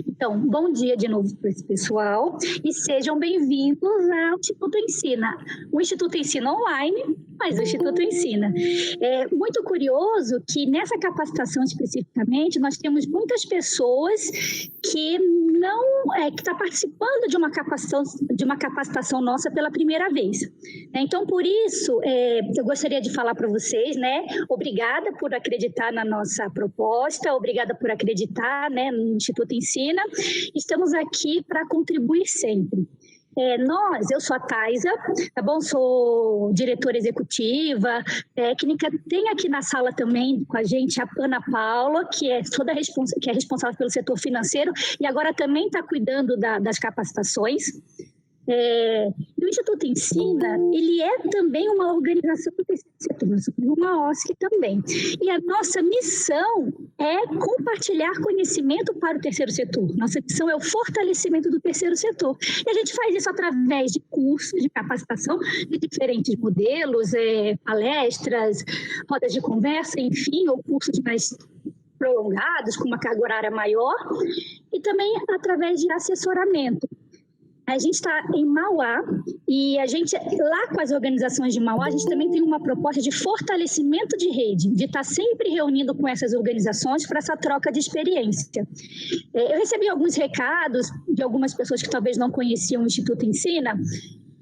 Então, bom dia de novo para esse pessoal e sejam bem-vindos ao Instituto Ensina. O Instituto Ensina online, mas o Instituto Ensina. É muito curioso que nessa capacitação especificamente nós temos muitas pessoas que que está participando de uma capacitação nossa pela primeira vez. Então, por isso, eu gostaria de falar para vocês, né? Obrigada por acreditar na nossa proposta, obrigada por acreditar, né, no Instituto Ensina. Estamos aqui para contribuir sempre. Eu sou a Taisa, tá bom? Sou diretora executiva, técnica. Tem aqui na sala também com a gente a Ana Paula, que é responsável pelo setor financeiro e agora também está cuidando das capacitações. O Instituto Ensina, ele é também uma organização do terceiro setor, nós somos uma OSC também. E a nossa missão é compartilhar conhecimento para o terceiro setor. Nossa missão é o fortalecimento do terceiro setor. E a gente faz isso através de cursos de capacitação de diferentes modelos, palestras, rodas de conversa, enfim, ou cursos mais prolongados, com uma carga horária maior, e também através de assessoramento. A gente está em Mauá e a gente, lá com as organizações de Mauá, a gente também tem uma proposta de fortalecimento de rede, de estar sempre reunindo com essas organizações para essa troca de experiência. Eu recebi alguns recados de algumas pessoas que talvez não conheciam o Instituto Ensina.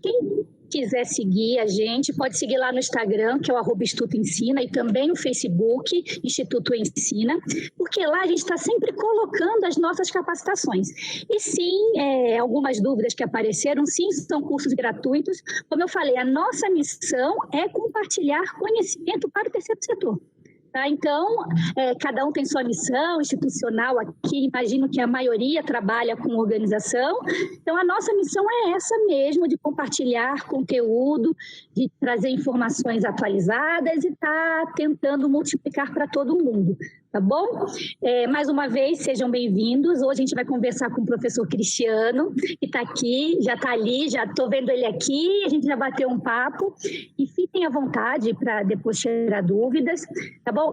Quem quiser seguir a gente, pode seguir lá no Instagram, que é o @Instituto Ensina, e também no Facebook, Instituto Ensina, porque lá a gente está sempre colocando as nossas capacitações. E sim, algumas dúvidas que apareceram, sim, são cursos gratuitos. Como eu falei, a nossa missão é compartilhar conhecimento para o terceiro setor. Tá? Então, cada um tem sua missão institucional aqui, imagino que a maioria trabalha com organização. Então, a nossa missão é essa mesmo, de compartilhar conteúdo, de trazer informações atualizadas e estar tentando multiplicar para todo mundo, tá bom? Mais uma vez, sejam bem-vindos. Hoje a gente vai conversar com o professor Cristiano, que está aqui, já está ali, já estou vendo ele aqui, a gente já bateu um papo. E fiquem à vontade para depois tirar dúvidas, tá bom?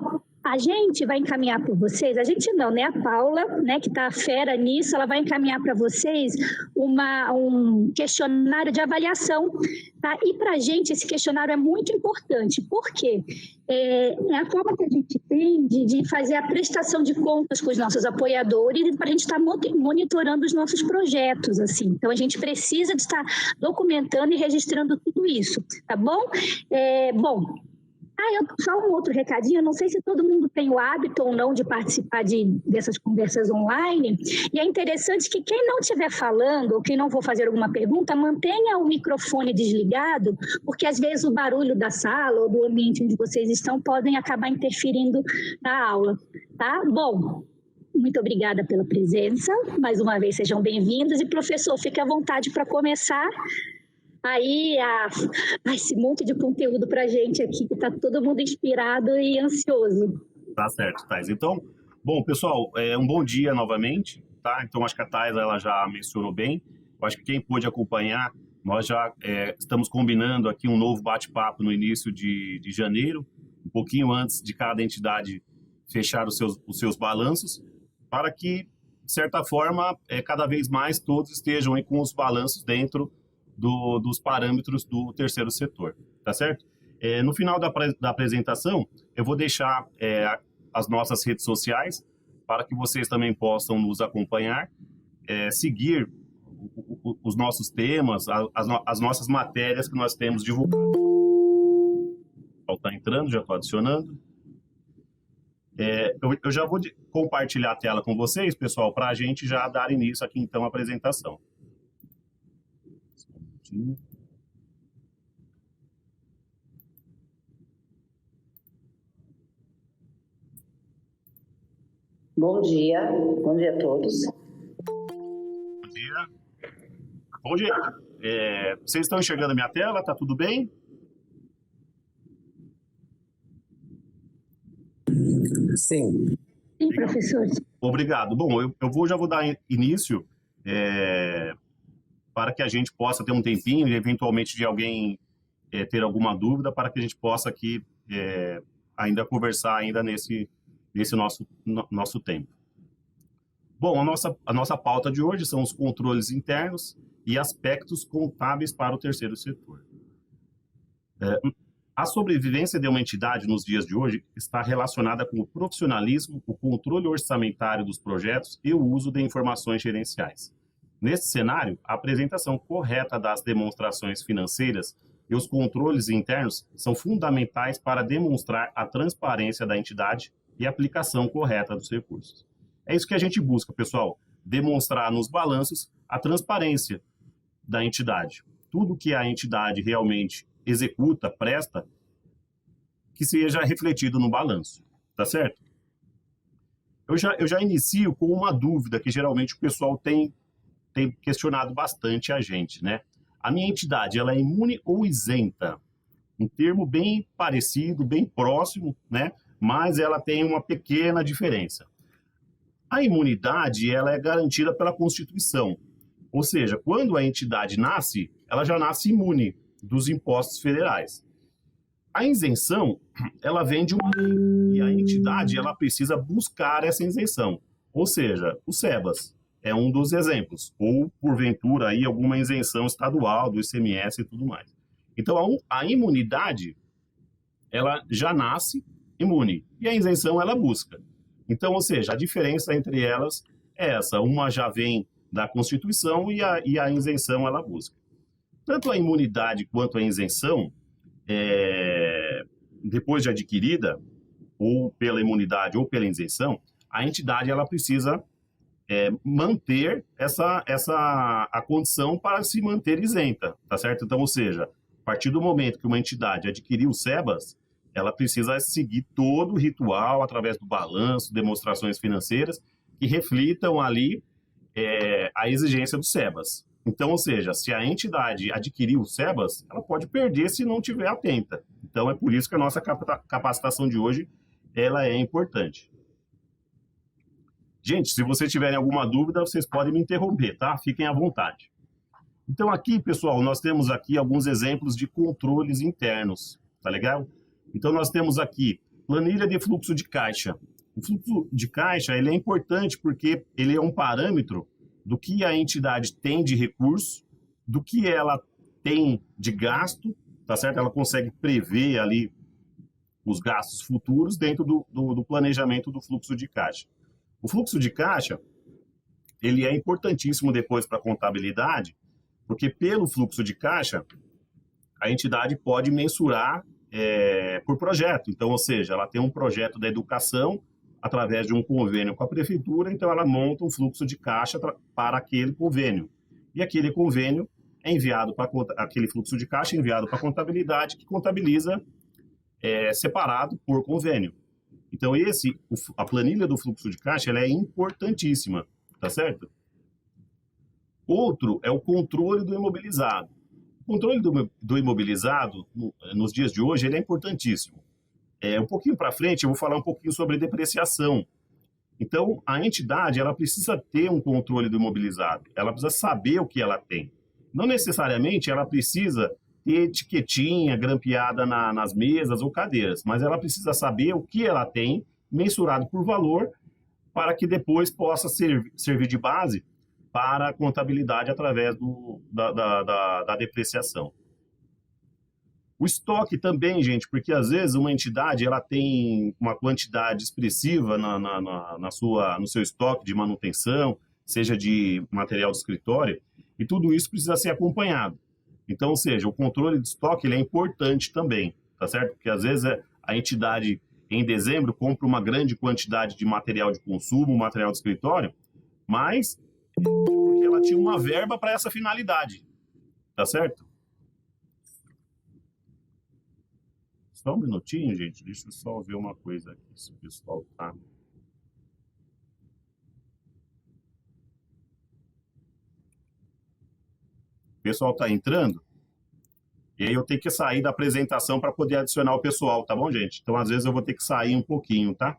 A gente vai encaminhar para vocês, a gente não, né? A Paula, né, que está fera nisso, ela vai encaminhar para vocês um questionário de avaliação, tá? E para a gente esse questionário é muito importante, porque é a forma que a gente tem de fazer a prestação de contas com os nossos apoiadores e para a gente estar monitorando os nossos projetos, assim. Então, a gente precisa de estar documentando e registrando tudo isso, tá bom? Só um outro recadinho, eu não sei se todo mundo tem o hábito ou não de participar dessas conversas online, e é interessante que quem não estiver falando ou quem não for fazer alguma pergunta, mantenha o microfone desligado, porque às vezes o barulho da sala ou do ambiente onde vocês estão podem acabar interferindo na aula, tá? Bom, muito obrigada pela presença, mais uma vez sejam bem-vindos, e professor, fique à vontade para começar aí esse monte de conteúdo para a gente aqui, que está todo mundo inspirado e ansioso. Tá certo, Thais. Então, bom, pessoal, um bom dia novamente, tá? Então, acho que a Thais, ela já mencionou bem. Eu acho que quem pôde acompanhar, nós já estamos combinando aqui um novo bate-papo no início de janeiro, um pouquinho antes de cada entidade fechar os seus balanços, para que, de certa forma, cada vez mais todos estejam aí com os balanços dentro dos parâmetros do terceiro setor, tá certo? No final da apresentação, eu vou deixar as nossas redes sociais para que vocês também possam nos acompanhar, seguir os nossos temas, as nossas matérias que nós temos divulgado. Está entrando, já estou adicionando. Eu já vou compartilhar a tela com vocês, pessoal, para a gente já dar início aqui, então, à apresentação. Bom dia a todos. Bom dia. Bom dia. Vocês estão enxergando a minha tela? Tá tudo bem? Sim. Sim, professor. Obrigado. Bom, já vou dar início para que a gente possa ter um tempinho e, eventualmente, de alguém ter alguma dúvida, para que a gente possa aqui ainda conversar ainda nesse nosso tempo. Bom, a nossa pauta de hoje são os controles internos e aspectos contábeis para o terceiro setor. A sobrevivência de uma entidade nos dias de hoje está relacionada com o profissionalismo, o controle orçamentário dos projetos e o uso de informações gerenciais. Nesse cenário, a apresentação correta das demonstrações financeiras e os controles internos são fundamentais para demonstrar a transparência da entidade e a aplicação correta dos recursos. É isso que a gente busca, pessoal, demonstrar nos balanços a transparência da entidade. Tudo que a entidade realmente executa, presta, que seja refletido no balanço, tá certo? Eu já inicio com uma dúvida que geralmente o pessoal tem questionado bastante a gente, né? A minha entidade, ela é imune ou isenta? Um termo bem parecido, bem próximo, né? Mas ela tem uma pequena diferença. A imunidade, ela é garantida pela Constituição. Ou seja, quando a entidade nasce, ela já nasce imune dos impostos federais. A isenção, ela vem de uma lei, e a entidade, ela precisa buscar essa isenção. Ou seja, o SEBAS é um dos exemplos, ou, porventura, aí, alguma isenção estadual do ICMS e tudo mais. Então, a imunidade, ela já nasce imune, e a isenção, ela busca. Então, ou seja, a diferença entre elas é essa, uma já vem da Constituição e a isenção, ela busca. Tanto a imunidade quanto a isenção, depois de adquirida, ou pela imunidade ou pela isenção, a entidade ela precisa manter a condição para se manter isenta, tá certo? Então, ou seja, a partir do momento que uma entidade adquiriu o SEBAS, ela precisa seguir todo o ritual através do balanço, demonstrações financeiras que reflitam ali a exigência do SEBAS. Então, ou seja, se a entidade adquiriu o SEBAS, ela pode perder se não estiver atenta. Então, é por isso que a nossa capacitação de hoje ela é importante. Gente, se vocês tiverem alguma dúvida, vocês podem me interromper, tá? Fiquem à vontade. Então, aqui, pessoal, nós temos aqui alguns exemplos de controles internos, tá legal? Então, nós temos aqui planilha de fluxo de caixa. O fluxo de caixa ele é importante porque ele é um parâmetro do que a entidade tem de recurso, do que ela tem de gasto, tá certo? Ela consegue prever ali os gastos futuros dentro do planejamento do fluxo de caixa. O fluxo de caixa, ele é importantíssimo depois para a contabilidade, porque pelo fluxo de caixa, a entidade pode mensurar por projeto. Então, ou seja, ela tem um projeto da educação através de um convênio com a prefeitura, então ela monta um fluxo de caixa para aquele convênio. E aquele convênio é enviado para aquele fluxo de caixa é enviado para a contabilidade, que contabiliza separado por convênio. Então, a planilha do fluxo de caixa ela é importantíssima, tá certo? Outro é o controle do imobilizado. O controle do imobilizado, nos dias de hoje, ele é importantíssimo. Um pouquinho para frente, eu vou falar um pouquinho sobre depreciação. Então, a entidade ela precisa ter um controle do imobilizado, ela precisa saber o que ela tem. Não necessariamente ela precisa ter etiquetinha grampeada nas mesas ou cadeiras, mas ela precisa saber o que ela tem, mensurado por valor, para que depois possa servir de base para a contabilidade através da depreciação. O estoque também, gente, porque às vezes uma entidade ela tem uma quantidade expressiva no seu estoque de manutenção, seja de material de escritório, e tudo isso precisa ser acompanhado. Então, ou seja, o controle de estoque ele é importante também, tá certo? Porque às vezes a entidade, em dezembro, compra uma grande quantidade de material de consumo, material de escritório, mas porque ela tinha uma verba para essa finalidade, tá certo? Só um minutinho, gente, deixa eu só ver uma coisa aqui, se o pessoal tá... O pessoal tá entrando, e aí eu tenho que sair da apresentação para poder adicionar o pessoal, tá bom, gente? Então, às vezes, eu vou ter que sair um pouquinho, tá?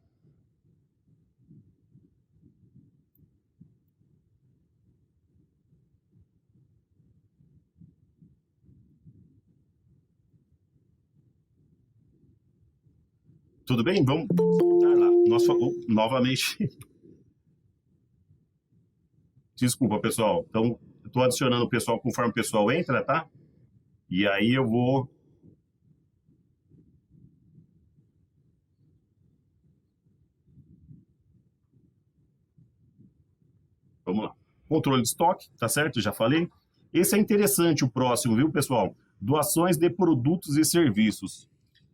Tudo bem? Vamos voltar lá. Novamente. Desculpa, pessoal. Então, estou adicionando o pessoal conforme o pessoal entra, tá? E aí eu vou... Vamos lá. Controle de estoque, tá certo? Já falei. Esse é interessante, o próximo, viu, pessoal? Doações de produtos e serviços.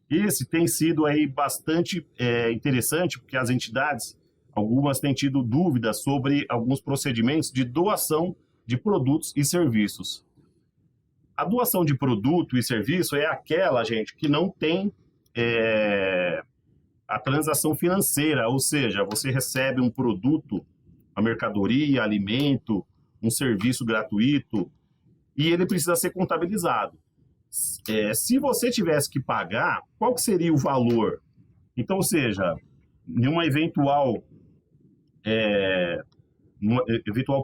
Esse tem sido aí bastante interessante, porque as entidades, algumas têm tido dúvidas sobre alguns procedimentos de doação de produtos e serviços. A doação de produto e serviço é aquela, gente, que não tem a transação financeira, ou seja, você recebe um produto, uma mercadoria, alimento, um serviço gratuito, e ele precisa ser contabilizado. Se você tivesse que pagar, qual que seria o valor? Então, ou seja, em uma eventual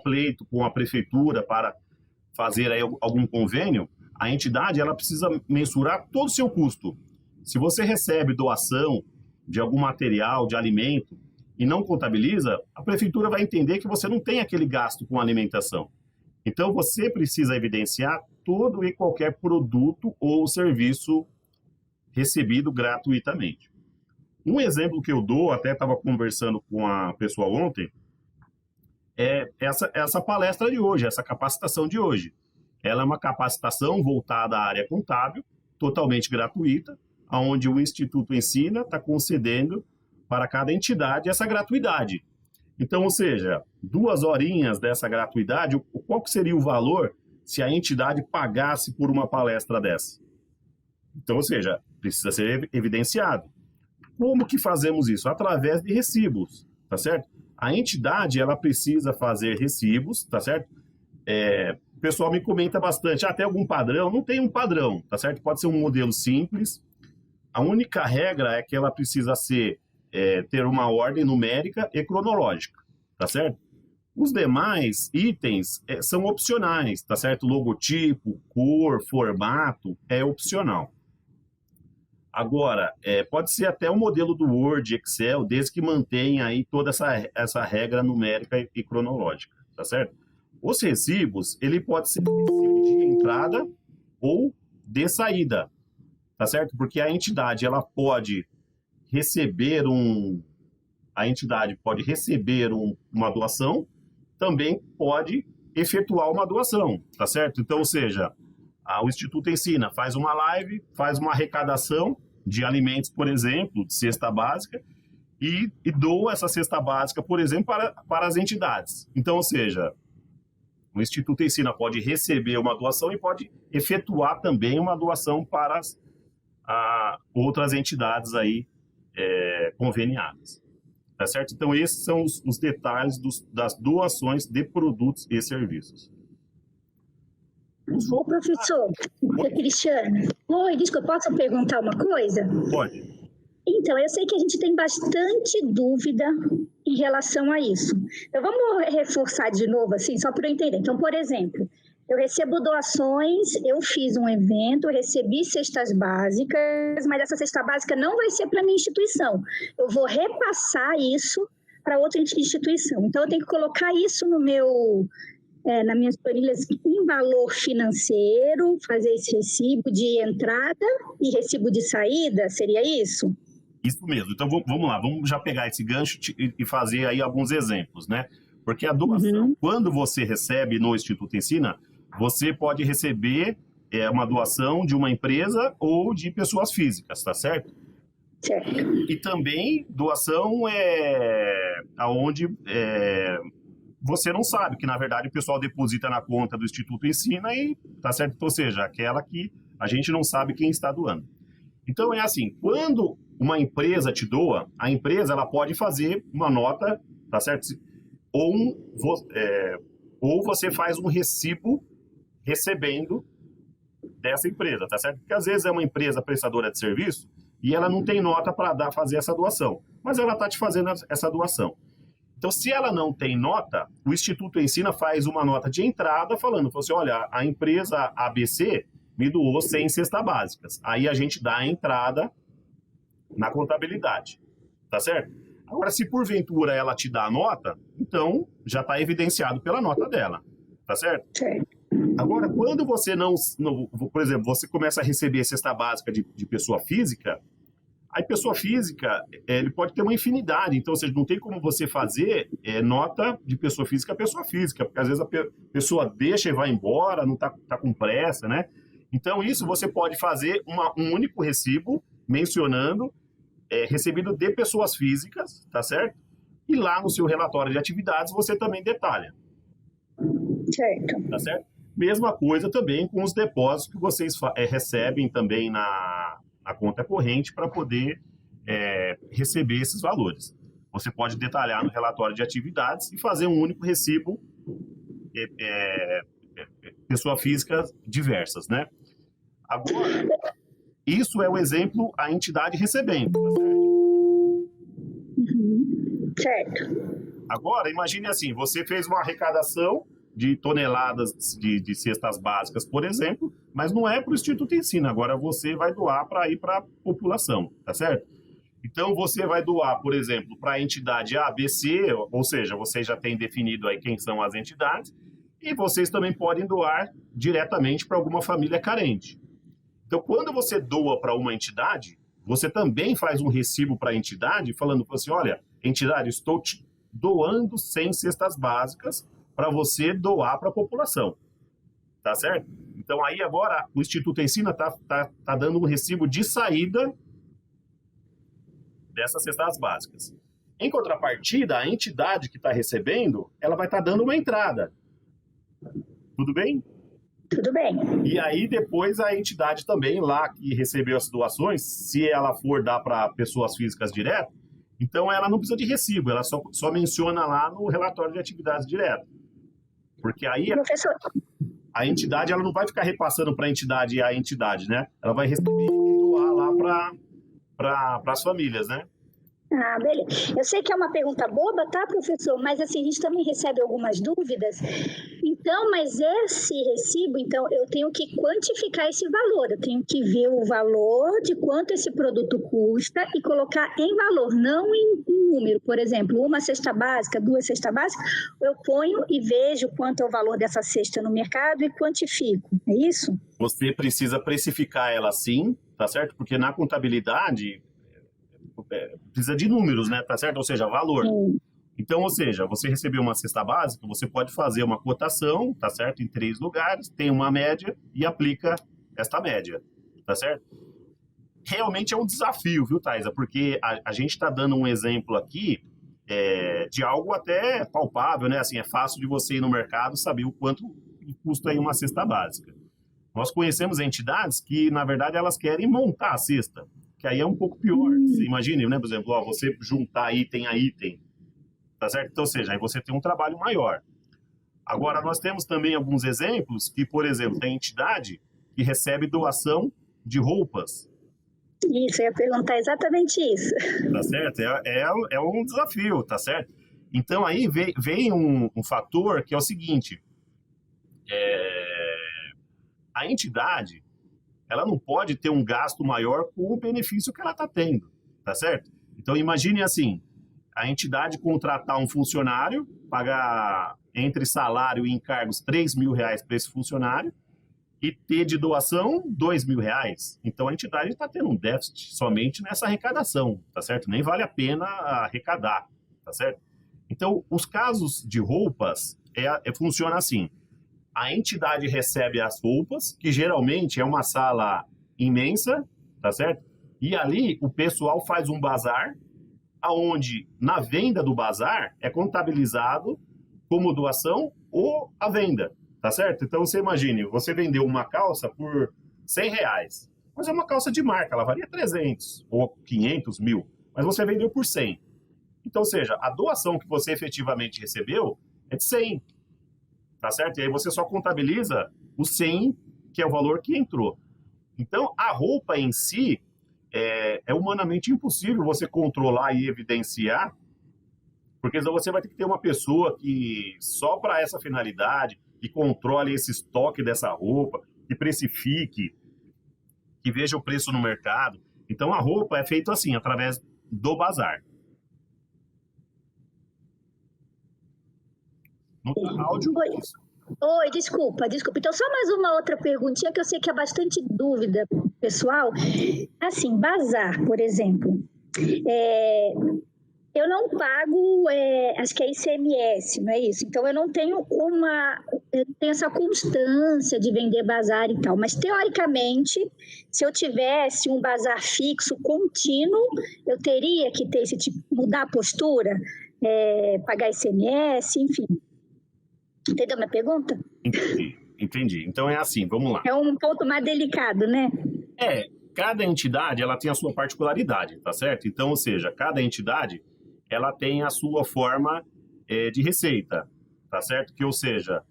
pleito com a prefeitura para fazer aí algum convênio, a entidade ela precisa mensurar todo o seu custo. Se você recebe doação de algum material, de alimento, e não contabiliza, a prefeitura vai entender que você não tem aquele gasto com alimentação. Então, você precisa evidenciar todo e qualquer produto ou serviço recebido gratuitamente. Um exemplo que eu dou, até estava conversando com a pessoa ontem, é essa palestra de hoje, essa capacitação de hoje. Ela é uma capacitação voltada à área contábil, totalmente gratuita, onde o Instituto Ensina está concedendo para cada entidade essa gratuidade. Então, ou seja, 2 horinhas dessa gratuidade, qual que seria o valor se a entidade pagasse por uma palestra dessa? Então, ou seja, precisa ser evidenciado. Como que fazemos isso? Através de recibos, tá certo? A entidade, ela precisa fazer recibos, tá certo? O pessoal me comenta bastante, tem algum padrão? Não tem um padrão, tá certo? Pode ser um modelo simples. A única regra é que ela precisa ter uma ordem numérica e cronológica, tá certo? Os demais itens são opcionais, tá certo? Logotipo, cor, formato, é opcional. Agora, pode ser até o modelo do Word, Excel, desde que mantenha aí toda essa regra numérica e cronológica, tá certo? Os recibos, ele pode ser de entrada ou de saída, tá certo? Porque a entidade, ela pode receber uma doação, também pode efetuar uma doação, tá certo? Então, ou seja, o Instituto Ensina, faz uma live, faz uma arrecadação de alimentos, por exemplo, de cesta básica, e doa essa cesta básica, por exemplo, para as entidades. Então, ou seja, o Instituto Ensina pode receber uma doação e pode efetuar também uma doação para outras entidades aí conveniadas. Tá certo? Então, esses são os detalhes das doações de produtos e serviços. Ô, professor, Cristiano. Oi, desculpa, posso perguntar uma coisa? Pode. Então, eu sei que a gente tem bastante dúvida em relação a isso. Então, vamos reforçar de novo, assim, só para eu entender. Então, por exemplo, eu recebo doações, eu fiz um evento, recebi cestas básicas, mas essa cesta básica não vai ser para minha instituição. Eu vou repassar isso para outra instituição. Então, eu tenho que colocar isso nas minhas planilhas em valor financeiro, fazer esse recibo de entrada e recibo de saída, seria isso? Isso mesmo. Então, vamos lá, vamos já pegar esse gancho e fazer aí alguns exemplos, né? Porque a doação, quando você recebe no Instituto Ensina, você pode receber uma doação de uma empresa ou de pessoas físicas, tá certo? Certo. E também doação aonde você não sabe, que na verdade o pessoal deposita na conta do Instituto Ensina e tá certo? Ou seja, aquela que a gente não sabe quem está doando. Então é assim, quando uma empresa te doa, a empresa ela pode fazer uma nota, tá certo? Ou você faz um recibo recebendo dessa empresa, tá certo? Porque às vezes é uma empresa prestadora de serviço e ela não tem nota para fazer essa doação, mas ela está te fazendo essa doação. Então, se ela não tem nota, o Instituto Ensina faz uma nota de entrada falando assim, olha, a empresa ABC me doou 100 cestas básicas. Aí a gente dá a entrada na contabilidade, tá certo? Agora, se porventura ela te dá a nota, então já está evidenciado pela nota dela, tá certo? Certo. Agora, quando você não, por exemplo, você começa a receber cesta básica de pessoa física, aí pessoa física, ele pode ter uma infinidade, então, ou seja, não tem como você fazer nota de pessoa física a pessoa física, porque às vezes a pessoa deixa e vai embora, não tá com pressa, né? Então, isso você pode fazer um único recibo mencionando recebido de pessoas físicas, tá certo? E lá no seu relatório de atividades você também detalha. Certo. Tá certo? Mesma coisa também com os depósitos que vocês recebem também na conta corrente para poder receber esses valores. Você pode detalhar no relatório de atividades e fazer um único recibo pessoa física diversas, né? Agora, isso é o exemplo, a entidade recebendo, tá certo? Certo. Agora, imagine assim, você fez uma arrecadação de toneladas de cestas básicas, por exemplo, mas não é para o Instituto Ensina, agora você vai doar para ir para a população, tá certo? Então, você vai doar, por exemplo, para a entidade A, B, C, ou seja, vocês já têm definido aí quem são as entidades, e vocês também podem doar diretamente para alguma família carente. Então, quando você doa para uma entidade, você também faz um recibo para a entidade, falando assim, olha, entidade, estou te doando 100 cestas básicas para você doar para a população, tá certo? Então, aí agora, o Instituto Ensina tá dando um recibo de saída dessas cestas básicas. Em contrapartida, a entidade que está recebendo, ela vai estar dando uma entrada. Tudo bem? Tudo bem. E aí, depois, a entidade também, lá que recebeu as doações, se ela for dar para pessoas físicas direto, então ela não precisa de recibo, ela só menciona lá no relatório de atividades direto. Porque aí Professor, a entidade ela não vai ficar repassando para a entidade, né? Ela vai receber e doar lá para as famílias, né? beleza. Eu sei que é uma pergunta boba, tá, professor? Mas assim, a gente também recebe algumas dúvidas. Então, mas esse recibo, então, eu tenho que quantificar esse valor. Eu tenho que ver o valor de quanto esse produto custa e colocar em valor, não em número. Por exemplo, uma cesta básica, 2 cestas básicas, eu ponho e vejo quanto é o valor dessa cesta no mercado e quantifico. É isso? Você precisa precificar ela sim, tá certo? Porque na contabilidade precisa de números, né? Tá certo? Ou seja, valor. Sim. Então, ou seja, você recebeu uma cesta básica, você pode fazer uma cotação, tá certo? Em 3 lugares, tem uma média e aplica esta média, tá certo? Realmente é um desafio, viu, Thaisa? Porque a gente está dando um exemplo aqui de algo até palpável, né? Assim, é fácil de você ir no mercado saber o quanto custa aí uma cesta básica. Nós conhecemos entidades que, na verdade, elas querem montar a cesta, que aí é um pouco pior. Você imagine, né? Por exemplo, você juntar item a item, tá certo? Então, ou seja, aí você tem um trabalho maior. Agora, nós temos também alguns exemplos que, por exemplo, tem entidade que recebe doação de roupas. Isso, eu ia perguntar exatamente isso. Tá certo? É um desafio, tá certo? Então, aí vem um fator que é o seguinte, a entidade, ela não pode ter um gasto maior com o benefício que ela está tendo, tá certo? Então, imagine assim, a entidade contratar um funcionário, pagar entre salário e encargos R$3.000 para esse funcionário e ter de doação R$2.000. Então, a entidade está tendo um déficit somente nessa arrecadação, tá certo? Nem vale a pena arrecadar, tá certo? Então, os casos de roupas funciona assim. A entidade recebe as roupas, que geralmente é uma sala imensa, tá certo? E ali o pessoal faz um bazar, aonde na venda do bazar é contabilizado como doação ou a venda, tá certo? Então você imagine, você vendeu uma calça por R$100, mas é uma calça de marca, ela valia 300 ou 500, 1.000, mas você vendeu por 100. Então, ou seja, a doação que você efetivamente recebeu é de 100, tá certo? E aí você só contabiliza o 100, que é o valor que entrou. Então, a roupa em si é humanamente impossível você controlar e evidenciar, porque senão você vai ter que ter uma pessoa que só para essa finalidade, que controle esse estoque dessa roupa, que precifique, que veja o preço no mercado. Então, a roupa é feita assim, através do bazar. Não tá áudio? Oi. Isso. Oi, desculpa. Então, só mais uma outra perguntinha que eu sei que é bastante dúvida, pessoal. Assim, bazar, por exemplo. Eu não pago, acho que é ICMS, não é isso? Então, eu tenho essa constância de vender bazar e tal. Mas, teoricamente, se eu tivesse um bazar fixo, contínuo, eu teria que ter esse tipo, mudar a postura, pagar ICMS, enfim. Entendeu a minha pergunta? Entendi. Então é assim, vamos lá. É um ponto mais delicado, né? Cada entidade, ela tem a sua particularidade, tá certo? Então, ou seja, cada entidade, ela tem a sua forma de receita, tá certo? Que, ou seja,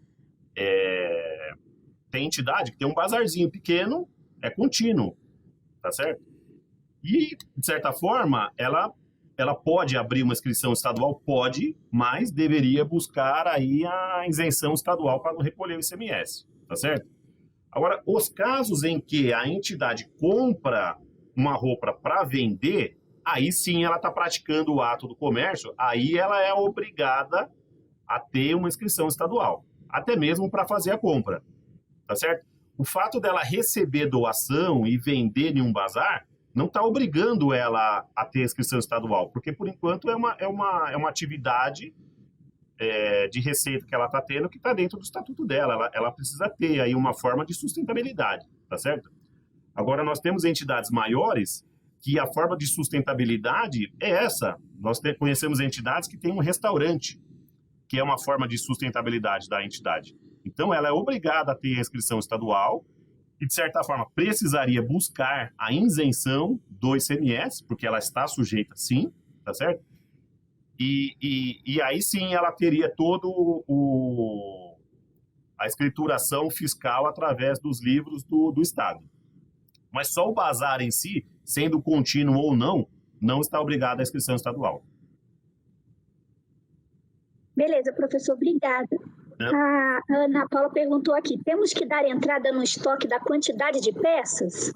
tem entidade que tem um bazarzinho pequeno, é contínuo, tá certo? E, de certa forma, ela pode abrir uma inscrição estadual, pode, mas deveria buscar aí a isenção estadual para não recolher o ICMS, tá certo? Agora, os casos em que a entidade compra uma roupa para vender, aí sim ela está praticando o ato do comércio, aí ela é obrigada a ter uma inscrição estadual, até mesmo para fazer a compra, tá certo? O fato dela receber doação e vender em um bazar não está obrigando ela a ter inscrição estadual, porque por enquanto é uma atividade de receita que ela está tendo que está dentro do estatuto dela. Ela precisa ter aí uma forma de sustentabilidade, tá certo? Agora, nós temos entidades maiores que a forma de sustentabilidade é essa. Nós conhecemos entidades que têm um restaurante, que é uma forma de sustentabilidade da entidade. Então, ela é obrigada a ter a inscrição estadual e, de certa forma, precisaria buscar a isenção do ICMS, porque ela está sujeita, sim, tá certo? E aí sim ela teria todo a escrituração fiscal através dos livros do Estado. Mas só o bazar em si, sendo contínuo ou não está obrigado à inscrição estadual. Beleza, professor, obrigada. A Ana Paula perguntou aqui, temos que dar entrada no estoque da quantidade de peças?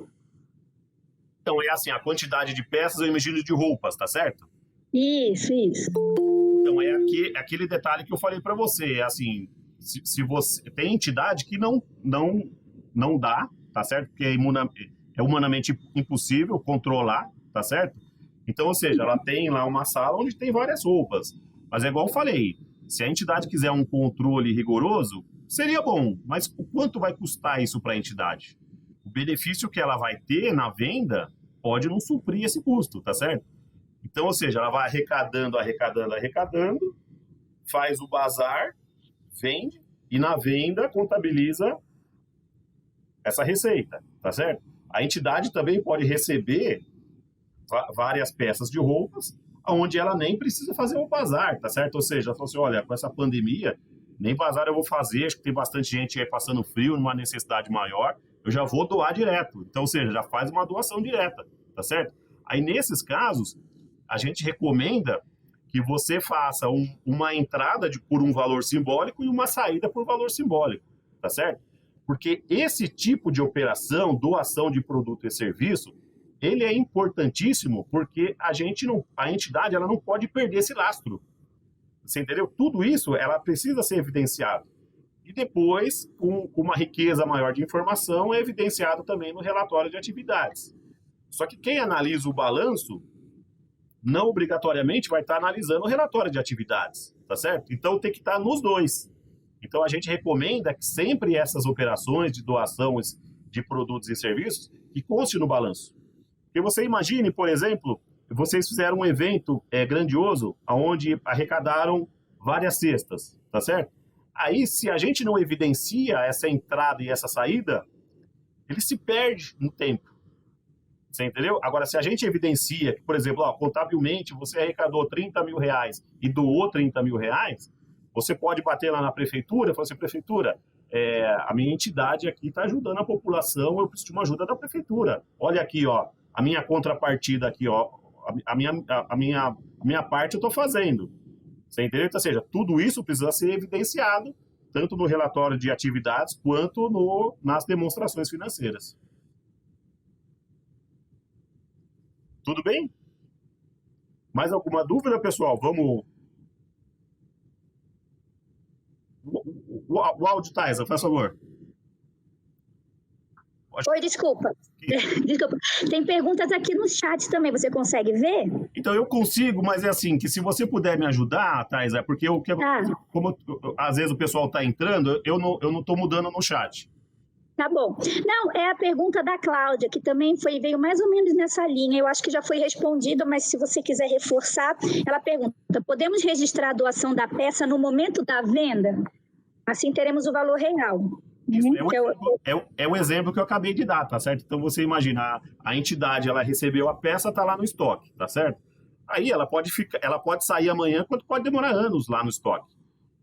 Então, é assim, a quantidade de peças, eu imagino, de roupas, tá certo? Isso. Então, é aquele detalhe que eu falei para você, é assim, se você tem entidade que não dá, tá certo? Porque é humanamente impossível controlar, tá certo? Então, ou seja, ela tem lá uma sala onde tem várias roupas, mas é igual eu falei, se a entidade quiser um controle rigoroso, seria bom, mas o quanto vai custar isso para a entidade? O benefício que ela vai ter na venda pode não suprir esse custo, tá certo? Então, ou seja, ela vai arrecadando, faz o bazar, vende e na venda contabiliza essa receita, tá certo? A entidade também pode receber várias peças de roupas onde ela nem precisa fazer o bazar, tá certo? Ou seja, ela falou assim, olha, com essa pandemia, nem bazar eu vou fazer, acho que tem bastante gente aí passando frio, numa necessidade maior, eu já vou doar direto. Então, ou seja, já faz uma doação direta, tá certo? Aí, nesses casos, a gente recomenda que você faça uma entrada por um valor simbólico e uma saída por valor simbólico, tá certo? Porque esse tipo de operação, doação de produto e serviço, ele é importantíssimo porque a entidade ela não pode perder esse lastro. Você entendeu? Tudo isso ela precisa ser evidenciado. E depois, com uma riqueza maior de informação, é evidenciado também no relatório de atividades. Só que quem analisa o balanço não obrigatoriamente vai estar analisando o relatório de atividades, tá certo? Então tem que estar nos dois. Então a gente recomenda que sempre essas operações de doação de produtos e serviços que conste no balanço. Porque você imagine, por exemplo, vocês fizeram um evento grandioso onde arrecadaram várias cestas, tá certo? Aí, se a gente não evidencia essa entrada e essa saída, ele se perde no tempo. Você entendeu? Agora, se a gente evidencia que, por exemplo, contabilmente você arrecadou 30 mil reais e doou 30 mil reais, você pode bater lá na prefeitura e falar assim, prefeitura, a minha entidade aqui está ajudando a população, eu preciso de uma ajuda da prefeitura. Olha aqui, ó, a minha contrapartida aqui, ó, a minha parte eu estou fazendo. Você entendeu? Então, ou seja, tudo isso precisa ser evidenciado, tanto no relatório de atividades quanto nas demonstrações financeiras. Tudo bem? Mais alguma dúvida, pessoal? Vamos... O áudio, Thaisa, faz favor. Oi, desculpa. Desculpa. Tem perguntas aqui no chat também, você consegue ver? Então, eu consigo, mas é assim, que se você puder me ajudar, Thaisa, porque como às vezes o pessoal está entrando, eu não estou mudando no chat. Tá bom. Não, é a pergunta da Cláudia, que também veio mais ou menos nessa linha. Eu acho que já foi respondida, mas se você quiser reforçar, ela pergunta: podemos registrar a doação da peça no momento da venda? Assim teremos o valor real. Isso, é o exemplo que eu acabei de dar, tá certo? Então você imagina, a entidade, ela recebeu a peça, tá lá no estoque, tá certo? Aí ela pode sair amanhã, quanto pode demorar anos lá no estoque.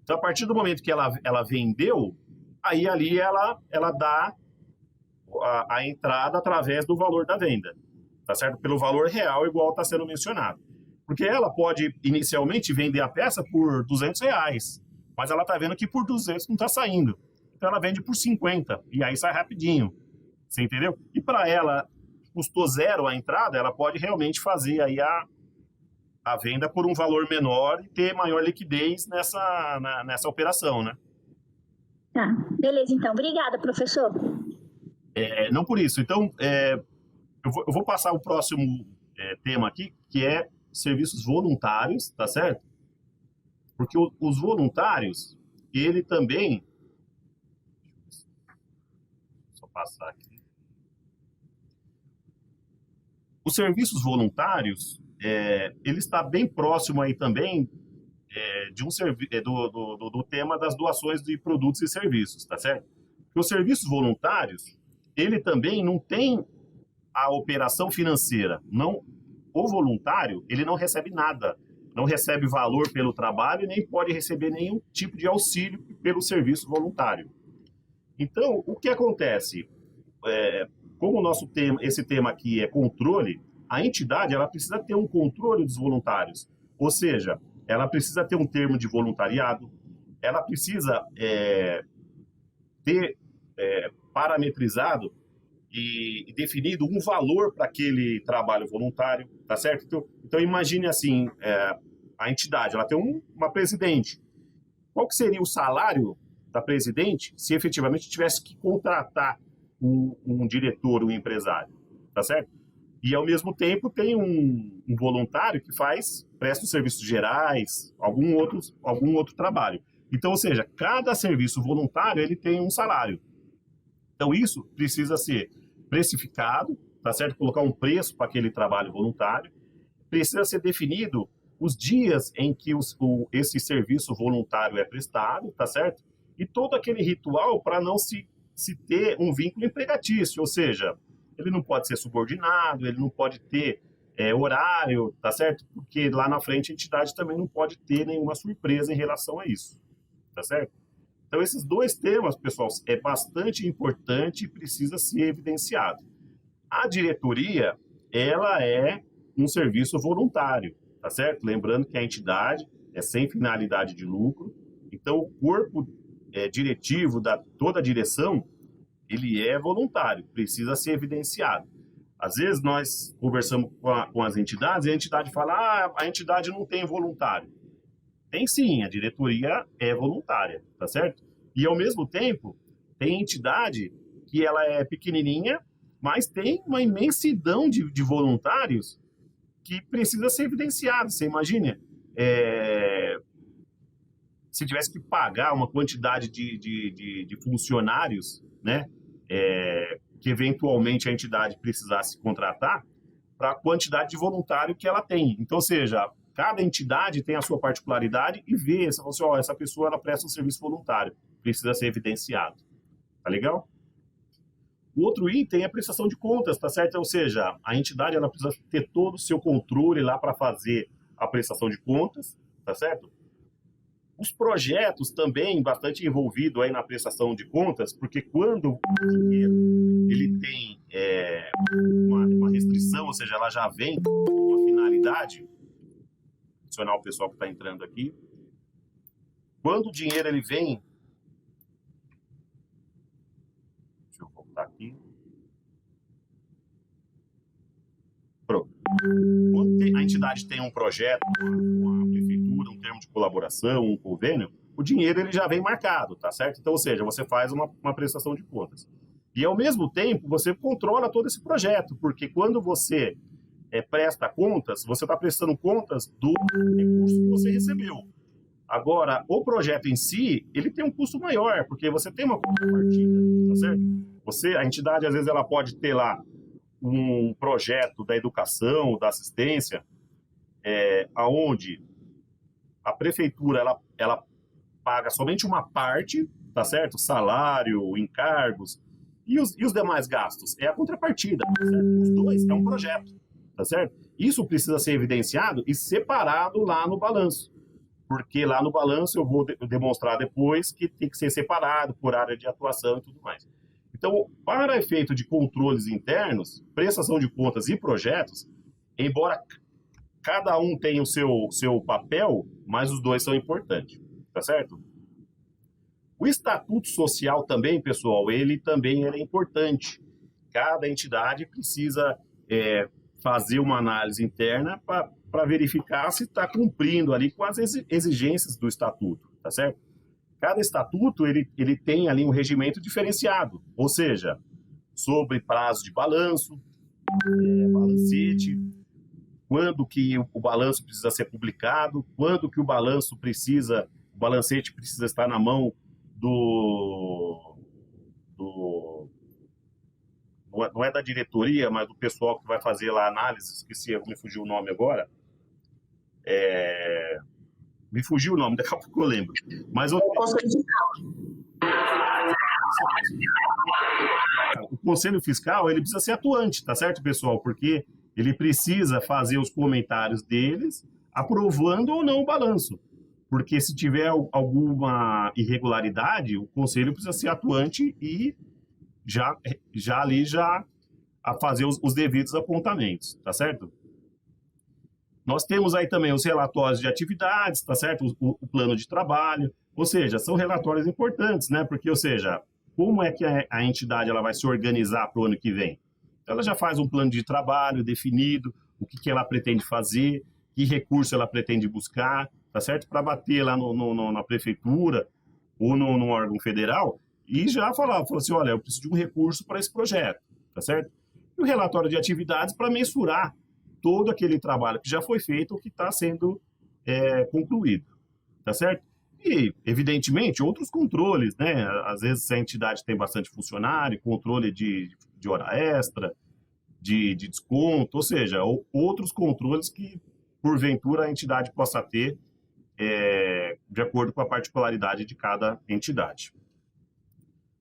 Então, a partir do momento que ela vendeu, aí ali ela dá a entrada através do valor da venda, tá certo? Pelo valor real, igual está sendo mencionado. Porque ela pode, inicialmente, vender a peça por R$200, mas ela está vendo que por 200 não está saindo. Então, ela vende por 50, e aí sai rapidinho, você entendeu? E para ela, custou zero a entrada, ela pode realmente fazer aí a venda por um valor menor e ter maior liquidez nessa operação, né? Tá, beleza, então. Obrigada, professor. Não por isso. Então, eu vou passar o próximo tema aqui, que é serviços voluntários, tá certo? Porque os voluntários, ele também... Só passar aqui. Os serviços voluntários, ele está bem próximo aí também do tema das doações de produtos e serviços, tá certo? Porque os serviços voluntários, ele também não tem a operação financeira. O voluntário, ele não recebe nada, não recebe valor pelo trabalho, nem pode receber nenhum tipo de auxílio pelo serviço voluntário. Então, o que acontece? Como esse tema aqui é controle, a entidade ela precisa ter um controle dos voluntários, ou seja, ela precisa ter um termo de voluntariado, ela precisa ter parametrizado e definido um valor para aquele trabalho voluntário, tá certo? Então imagine assim, a entidade, ela tem uma presidente. Qual que seria o salário da presidente se efetivamente tivesse que contratar um diretor, um empresário, tá certo? E ao mesmo tempo tem um voluntário que presta os serviços gerais, algum outro trabalho. Então, ou seja, cada serviço voluntário ele tem um salário. Então, isso precisa ser precificado, tá certo? Colocar um preço para aquele trabalho voluntário. Precisa ser definido os dias em que esse serviço voluntário é prestado, tá certo? E todo aquele ritual para não se ter um vínculo empregatício, ou seja, ele não pode ser subordinado, ele não pode ter horário, tá certo? Porque lá na frente a entidade também não pode ter nenhuma surpresa em relação a isso, tá certo? Então, esses dois temas, pessoal, é bastante importante e precisa ser evidenciado. A diretoria, ela é um serviço voluntário, tá certo? Lembrando que a entidade é sem finalidade de lucro, então o corpo diretivo da toda a direção, ele é voluntário, precisa ser evidenciado. Às vezes nós conversamos com as entidades e a entidade fala, a entidade não tem voluntário. Tem sim, a diretoria é voluntária, tá certo? E ao mesmo tempo, tem entidade que ela é pequenininha, mas tem uma imensidão de voluntários que precisa ser evidenciado. Você imagina, se tivesse que pagar uma quantidade de funcionários, né, que eventualmente a entidade precisasse contratar, para a quantidade de voluntário que ela tem. Então, ou seja, cada entidade tem a sua particularidade e vê, essa pessoa ela presta um serviço voluntário, precisa ser evidenciado. Tá legal? O outro item é a prestação de contas, tá certo? Ou seja, a entidade ela precisa ter todo o seu controle lá para fazer a prestação de contas, tá certo? Os projetos também bastante envolvidos aí na prestação de contas, porque quando o dinheiro ele tem uma restrição, ou seja, ela já vem com uma finalidade, adicionar o pessoal que está entrando aqui, quando o dinheiro ele vem, deixa eu voltar aqui, pronto. Quando a entidade tem um projeto com a prefeitura, um termo de colaboração, um convênio, o dinheiro ele já vem marcado, tá certo? Então, ou seja, você faz uma prestação de contas. E, ao mesmo tempo, você controla todo esse projeto, porque quando você presta contas, você está prestando contas do recurso que você recebeu. Agora, o projeto em si, ele tem um custo maior, porque você tem uma contrapartida, tá certo? A entidade, às vezes, ela pode ter lá um projeto da educação, da assistência, aonde a prefeitura, ela paga somente uma parte, tá certo? Salário, encargos, e os demais gastos. É a contrapartida, tá certo? Os dois é um projeto, tá certo? Isso precisa ser evidenciado e separado lá no balanço. Porque lá no balanço eu vou demonstrar depois que tem que ser separado por área de atuação e tudo mais. Então, para efeito de controles internos, prestação de contas e projetos, embora cada um tenha o seu papel, mas os dois são importantes, tá certo? O estatuto social também, pessoal, ele também é importante. Cada entidade precisa fazer uma análise interna para verificar se está cumprindo ali com as exigências do estatuto, tá certo? Cada estatuto, ele tem ali um regimento diferenciado, ou seja, sobre prazo de balanço, balancete, quando que o balanço precisa ser publicado, quando que o balancete precisa estar na mão não é da diretoria, mas do pessoal que vai fazer lá a análise, esqueci, me fugiu o nome agora. Me fugiu o nome, daqui a pouco eu lembro. Mas o Conselho Fiscal, ele precisa ser atuante, tá certo, pessoal? Porque ele precisa fazer os comentários deles, aprovando ou não o balanço. Porque se tiver alguma irregularidade, o Conselho precisa ser atuante e já a fazer os devidos apontamentos, tá certo? Nós temos aí também os relatórios de atividades, tá certo? O plano de trabalho, ou seja, são relatórios importantes, né? Porque, ou seja, como é que a entidade ela vai se organizar para o ano que vem? Ela já faz um plano de trabalho definido, o que ela pretende fazer, que recurso ela pretende buscar, tá certo? Para bater lá na prefeitura ou no órgão federal e já falar assim, olha, eu preciso de um recurso para esse projeto, tá certo? E o relatório de atividades para mensurar todo aquele trabalho que já foi feito ou que está sendo concluído, tá certo? E, evidentemente, outros controles, né? Às vezes, se a entidade tem bastante funcionário, controle de hora extra, de desconto, ou seja, outros controles que, porventura, a entidade possa ter de acordo com a particularidade de cada entidade.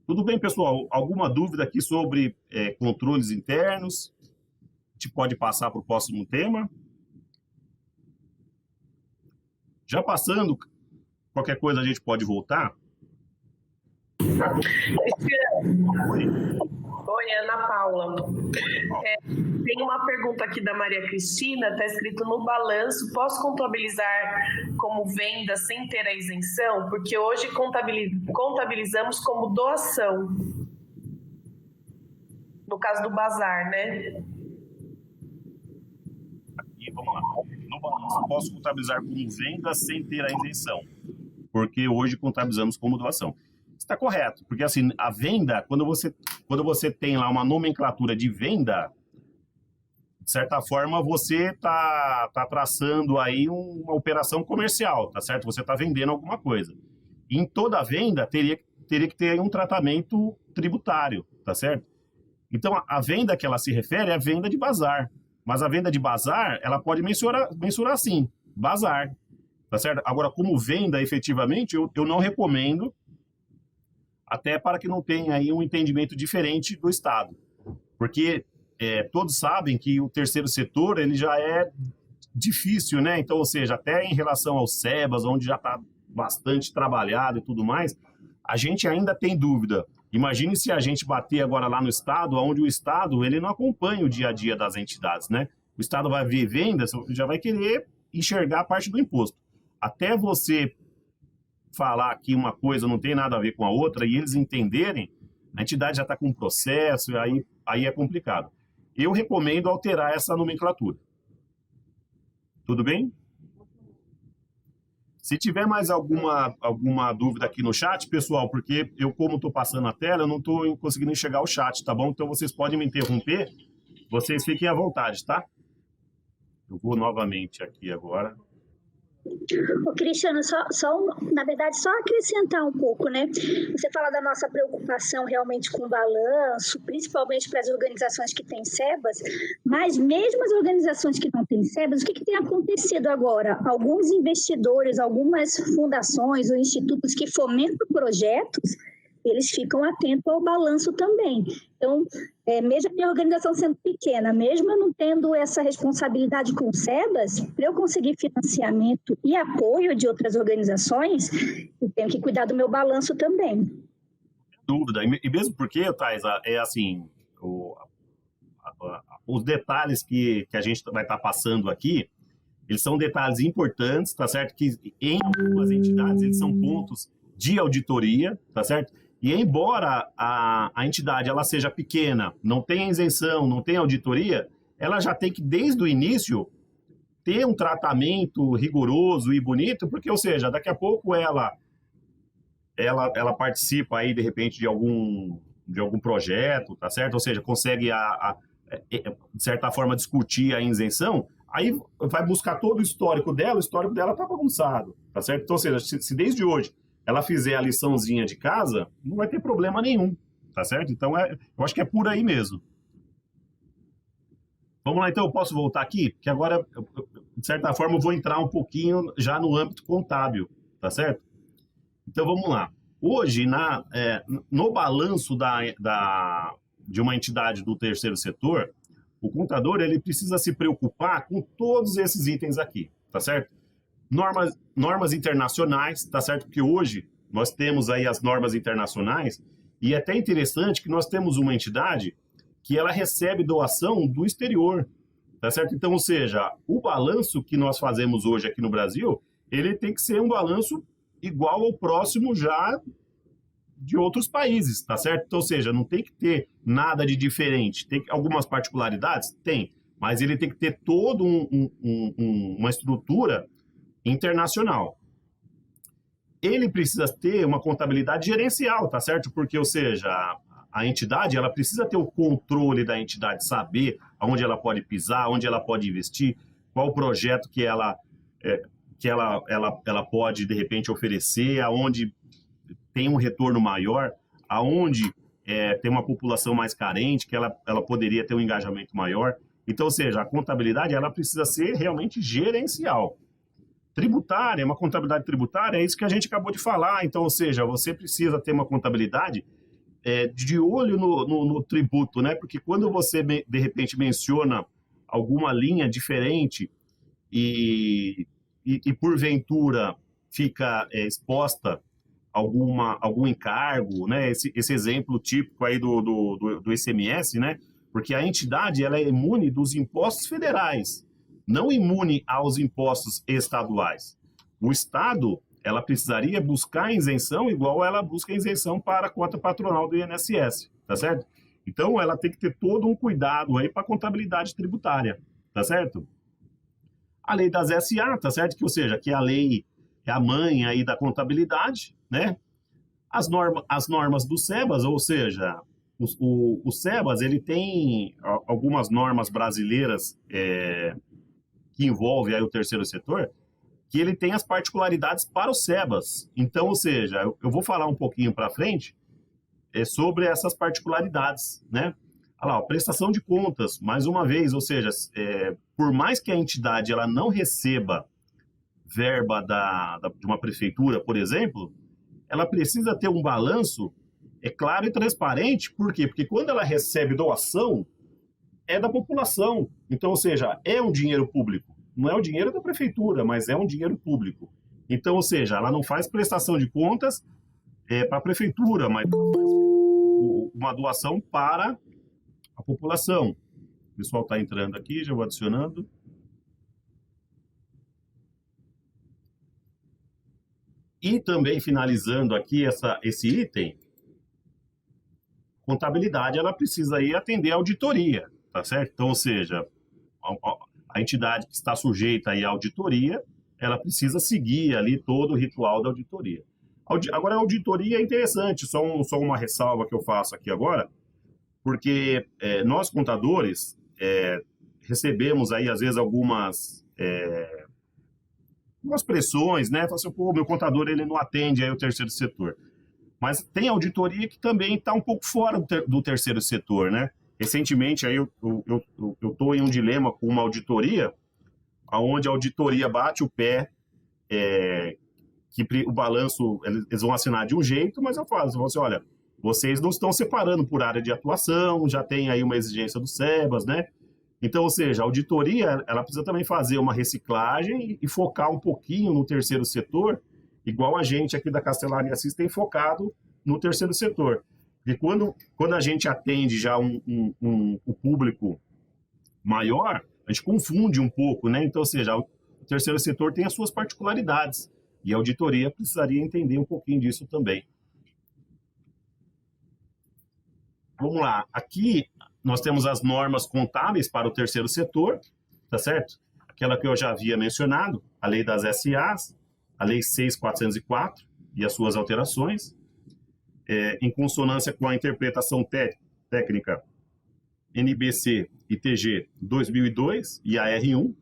Tudo bem, pessoal? Alguma dúvida aqui sobre controles internos? A gente pode passar para o próximo tema. Já passando, qualquer coisa a gente pode voltar? Oi, Ana Paula. Tem uma pergunta aqui da Maria Cristina, está escrito no balanço, posso contabilizar como venda sem ter a isenção? Porque hoje contabilizamos como doação. No caso do bazar, né? Aqui, vamos lá. No balanço, posso contabilizar como venda sem ter a isenção, porque hoje contabilizamos como doação. Está correto, porque assim, a venda, quando você tem lá uma nomenclatura de venda, de certa forma você está traçando aí uma operação comercial, tá certo? Você está vendendo alguma coisa. E em toda venda teria que ter aí um tratamento tributário, tá certo? Então a venda que ela se refere é a venda de bazar, mas a venda de bazar ela pode mensurar sim, bazar, tá certo? Agora como venda efetivamente eu não recomendo, até para que não tenha aí um entendimento diferente do Estado. Porque todos sabem que o terceiro setor ele já é difícil, né? Então, ou seja, até em relação aos SEBAS, onde já está bastante trabalhado e tudo mais, a gente ainda tem dúvida. Imagine se a gente bater agora lá no Estado, onde o Estado ele não acompanha o dia a dia das entidades, né? O Estado vai ver vendas, já vai querer enxergar a parte do imposto. Até você falar que uma coisa não tem nada a ver com a outra e eles entenderem, a entidade já está com um processo, e aí é complicado. Eu recomendo alterar essa nomenclatura. Tudo bem? Se tiver mais alguma dúvida aqui no chat, pessoal, porque eu, como estou passando a tela, eu não estou conseguindo enxergar o chat, tá bom? Então, vocês podem me interromper, vocês fiquem à vontade, tá? Eu vou novamente aqui agora. Ô, Cristiano, na verdade, só acrescentar um pouco, né? Você fala da nossa preocupação realmente com o balanço, principalmente para as organizações que têm SEBAS, mas mesmo as organizações que não têm SEBAS, o que tem acontecido agora? Alguns investidores, algumas fundações ou institutos que fomentam projetos, eles ficam atentos ao balanço também. Então, mesmo a minha organização sendo pequena, mesmo eu não tendo essa responsabilidade com o SEBAS, para eu conseguir financiamento e apoio de outras organizações, eu tenho que cuidar do meu balanço também. Dúvida. E mesmo porque, Thais, é assim, os detalhes que a gente vai estar passando aqui, eles são detalhes importantes, tá certo? Que em algumas entidades eles são pontos de auditoria, tá certo? E embora a entidade ela seja pequena, não tenha isenção, não tenha auditoria, ela já tem que, desde o início, ter um tratamento rigoroso e bonito, porque, ou seja, daqui a pouco ela participa aí, de repente, de algum projeto, tá certo? Ou seja, consegue, de certa forma, discutir a isenção, aí vai buscar todo o histórico dela tá bagunçado, tá certo? Então, ou seja, se desde hoje ela fizer a liçãozinha de casa, não vai ter problema nenhum, tá certo? Então, eu acho que é por aí mesmo. Vamos lá, então, eu posso voltar aqui? Porque agora, de certa forma, eu vou entrar um pouquinho já no âmbito contábil, tá certo? Então, vamos lá. Hoje, no balanço de uma entidade do terceiro setor, o contador ele precisa se preocupar com todos esses itens aqui, tá certo? Normas internacionais, tá certo? Porque hoje nós temos aí as normas internacionais e é até interessante que nós temos uma entidade que ela recebe doação do exterior, tá certo? Então, ou seja, o balanço que nós fazemos hoje aqui no Brasil, ele tem que ser um balanço igual ao próximo já de outros países, tá certo? Então, ou seja, não tem que ter nada de diferente. Tem algumas particularidades? Tem, mas ele tem que ter toda uma estrutura internacional. Ele precisa ter uma contabilidade gerencial, tá certo? Porque, ou seja, a entidade, ela precisa ter o controle da entidade, saber aonde ela pode pisar, onde ela pode investir, qual o projeto que ela pode, de repente, oferecer, aonde tem um retorno maior, aonde tem uma população mais carente, que ela poderia ter um engajamento maior. Então, ou seja, a contabilidade, ela precisa ser realmente gerencial. Tributária, uma contabilidade tributária, é isso que a gente acabou de falar. Então, ou seja, você precisa ter uma contabilidade de olho no tributo, né? Porque quando você, de repente, menciona alguma linha diferente e porventura fica exposta algum encargo, né? Esse exemplo típico aí do ICMS, né? Porque a entidade ela é imune dos impostos federais, não imune aos impostos estaduais. O Estado, ela precisaria buscar isenção igual ela busca isenção para a cota patronal do INSS, tá certo? Então, ela tem que ter todo um cuidado aí para a contabilidade tributária, tá certo? A lei das SA, tá certo? Que, ou seja, que a lei é a mãe aí da contabilidade, né? As normas do SEBAS, ou seja, o SEBAS, ele tem algumas normas brasileiras que envolvem aí o terceiro setor, que ele tem as particularidades para o SEBAS. Então, ou seja, eu vou falar um pouquinho para frente sobre essas particularidades, né? Olha lá, prestação de contas, mais uma vez, ou seja, por mais que a entidade ela não receba verba de uma prefeitura, por exemplo, ela precisa ter um balanço claro e transparente. Por quê? Porque quando ela recebe doação, é da população. Então, ou seja, é um dinheiro público. Não é o dinheiro da prefeitura, mas é um dinheiro público. Então, ou seja, ela não faz prestação de contas para a prefeitura, mas uma doação para a população. O pessoal está entrando aqui, já vou adicionando. E também, finalizando aqui esse item, contabilidade, ela precisa aí atender a auditoria, tá certo? Então, ou seja, a entidade que está sujeita aí à auditoria, ela precisa seguir ali todo o ritual da auditoria. Agora, a auditoria é interessante, só uma ressalva que eu faço aqui agora, porque nós, contadores, recebemos aí, às vezes, algumas pressões, né? Fala assim, pô, meu contador, ele não atende aí o terceiro setor. Mas tem auditoria que também está um pouco fora do terceiro setor, né? Recentemente, aí eu estou em um dilema com uma auditoria, onde a auditoria bate o pé, que o balanço eles vão assinar de um jeito, mas eu falo assim, olha, vocês não estão separando por área de atuação, já tem aí uma exigência do SEBAS, né? Então, ou seja, a auditoria, ela precisa também fazer uma reciclagem e focar um pouquinho no terceiro setor, igual a gente aqui da Castelar e Assis tem focado no terceiro setor. Porque quando a gente atende já um público maior, a gente confunde um pouco, né? Então, ou seja, o terceiro setor tem as suas particularidades e a auditoria precisaria entender um pouquinho disso também. Vamos lá. Aqui nós temos as normas contábeis para o terceiro setor, tá certo? Aquela que eu já havia mencionado, a lei das SAs, a lei 6.404 e as suas alterações, em consonância com a interpretação técnica NBC e TG 2002 e a R1,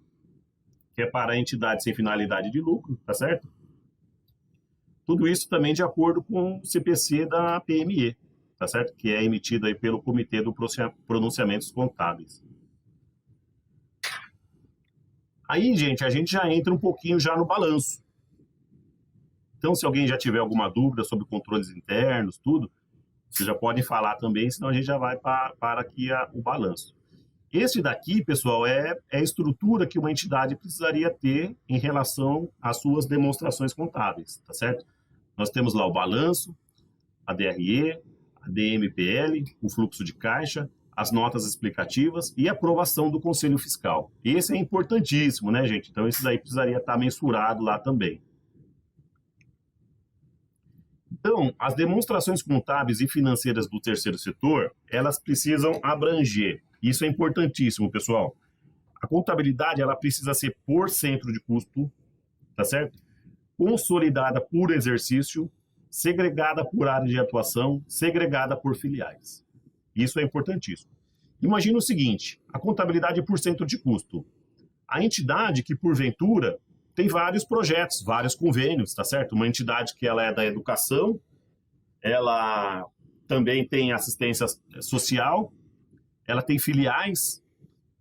que é para entidade sem finalidade de lucro, tá certo? Tudo isso também de acordo com o CPC da PME, tá certo? Que é emitido aí pelo Comitê do Pronunciamentos Contábeis. Aí, gente, a gente já entra um pouquinho já no balanço. Então, se alguém já tiver alguma dúvida sobre controles internos, tudo, você já pode falar também, senão a gente já vai para aqui o balanço. Esse daqui, pessoal, é a estrutura que uma entidade precisaria ter em relação às suas demonstrações contábeis, tá certo? Nós temos lá o balanço, a DRE, a DMPL, o fluxo de caixa, as notas explicativas e a aprovação do Conselho Fiscal. Esse é importantíssimo, né, gente? Então, isso daí precisaria estar mensurado lá também. Então, as demonstrações contábeis e financeiras do terceiro setor, elas precisam abranger. Isso é importantíssimo, pessoal. A contabilidade, ela precisa ser por centro de custo, tá certo? Consolidada por exercício, segregada por área de atuação, segregada por filiais. Isso é importantíssimo. Imagina o seguinte, a contabilidade por centro de custo. A entidade que, porventura, tem vários projetos, vários convênios, tá certo? Uma entidade que ela é da educação, ela também tem assistência social, ela tem filiais.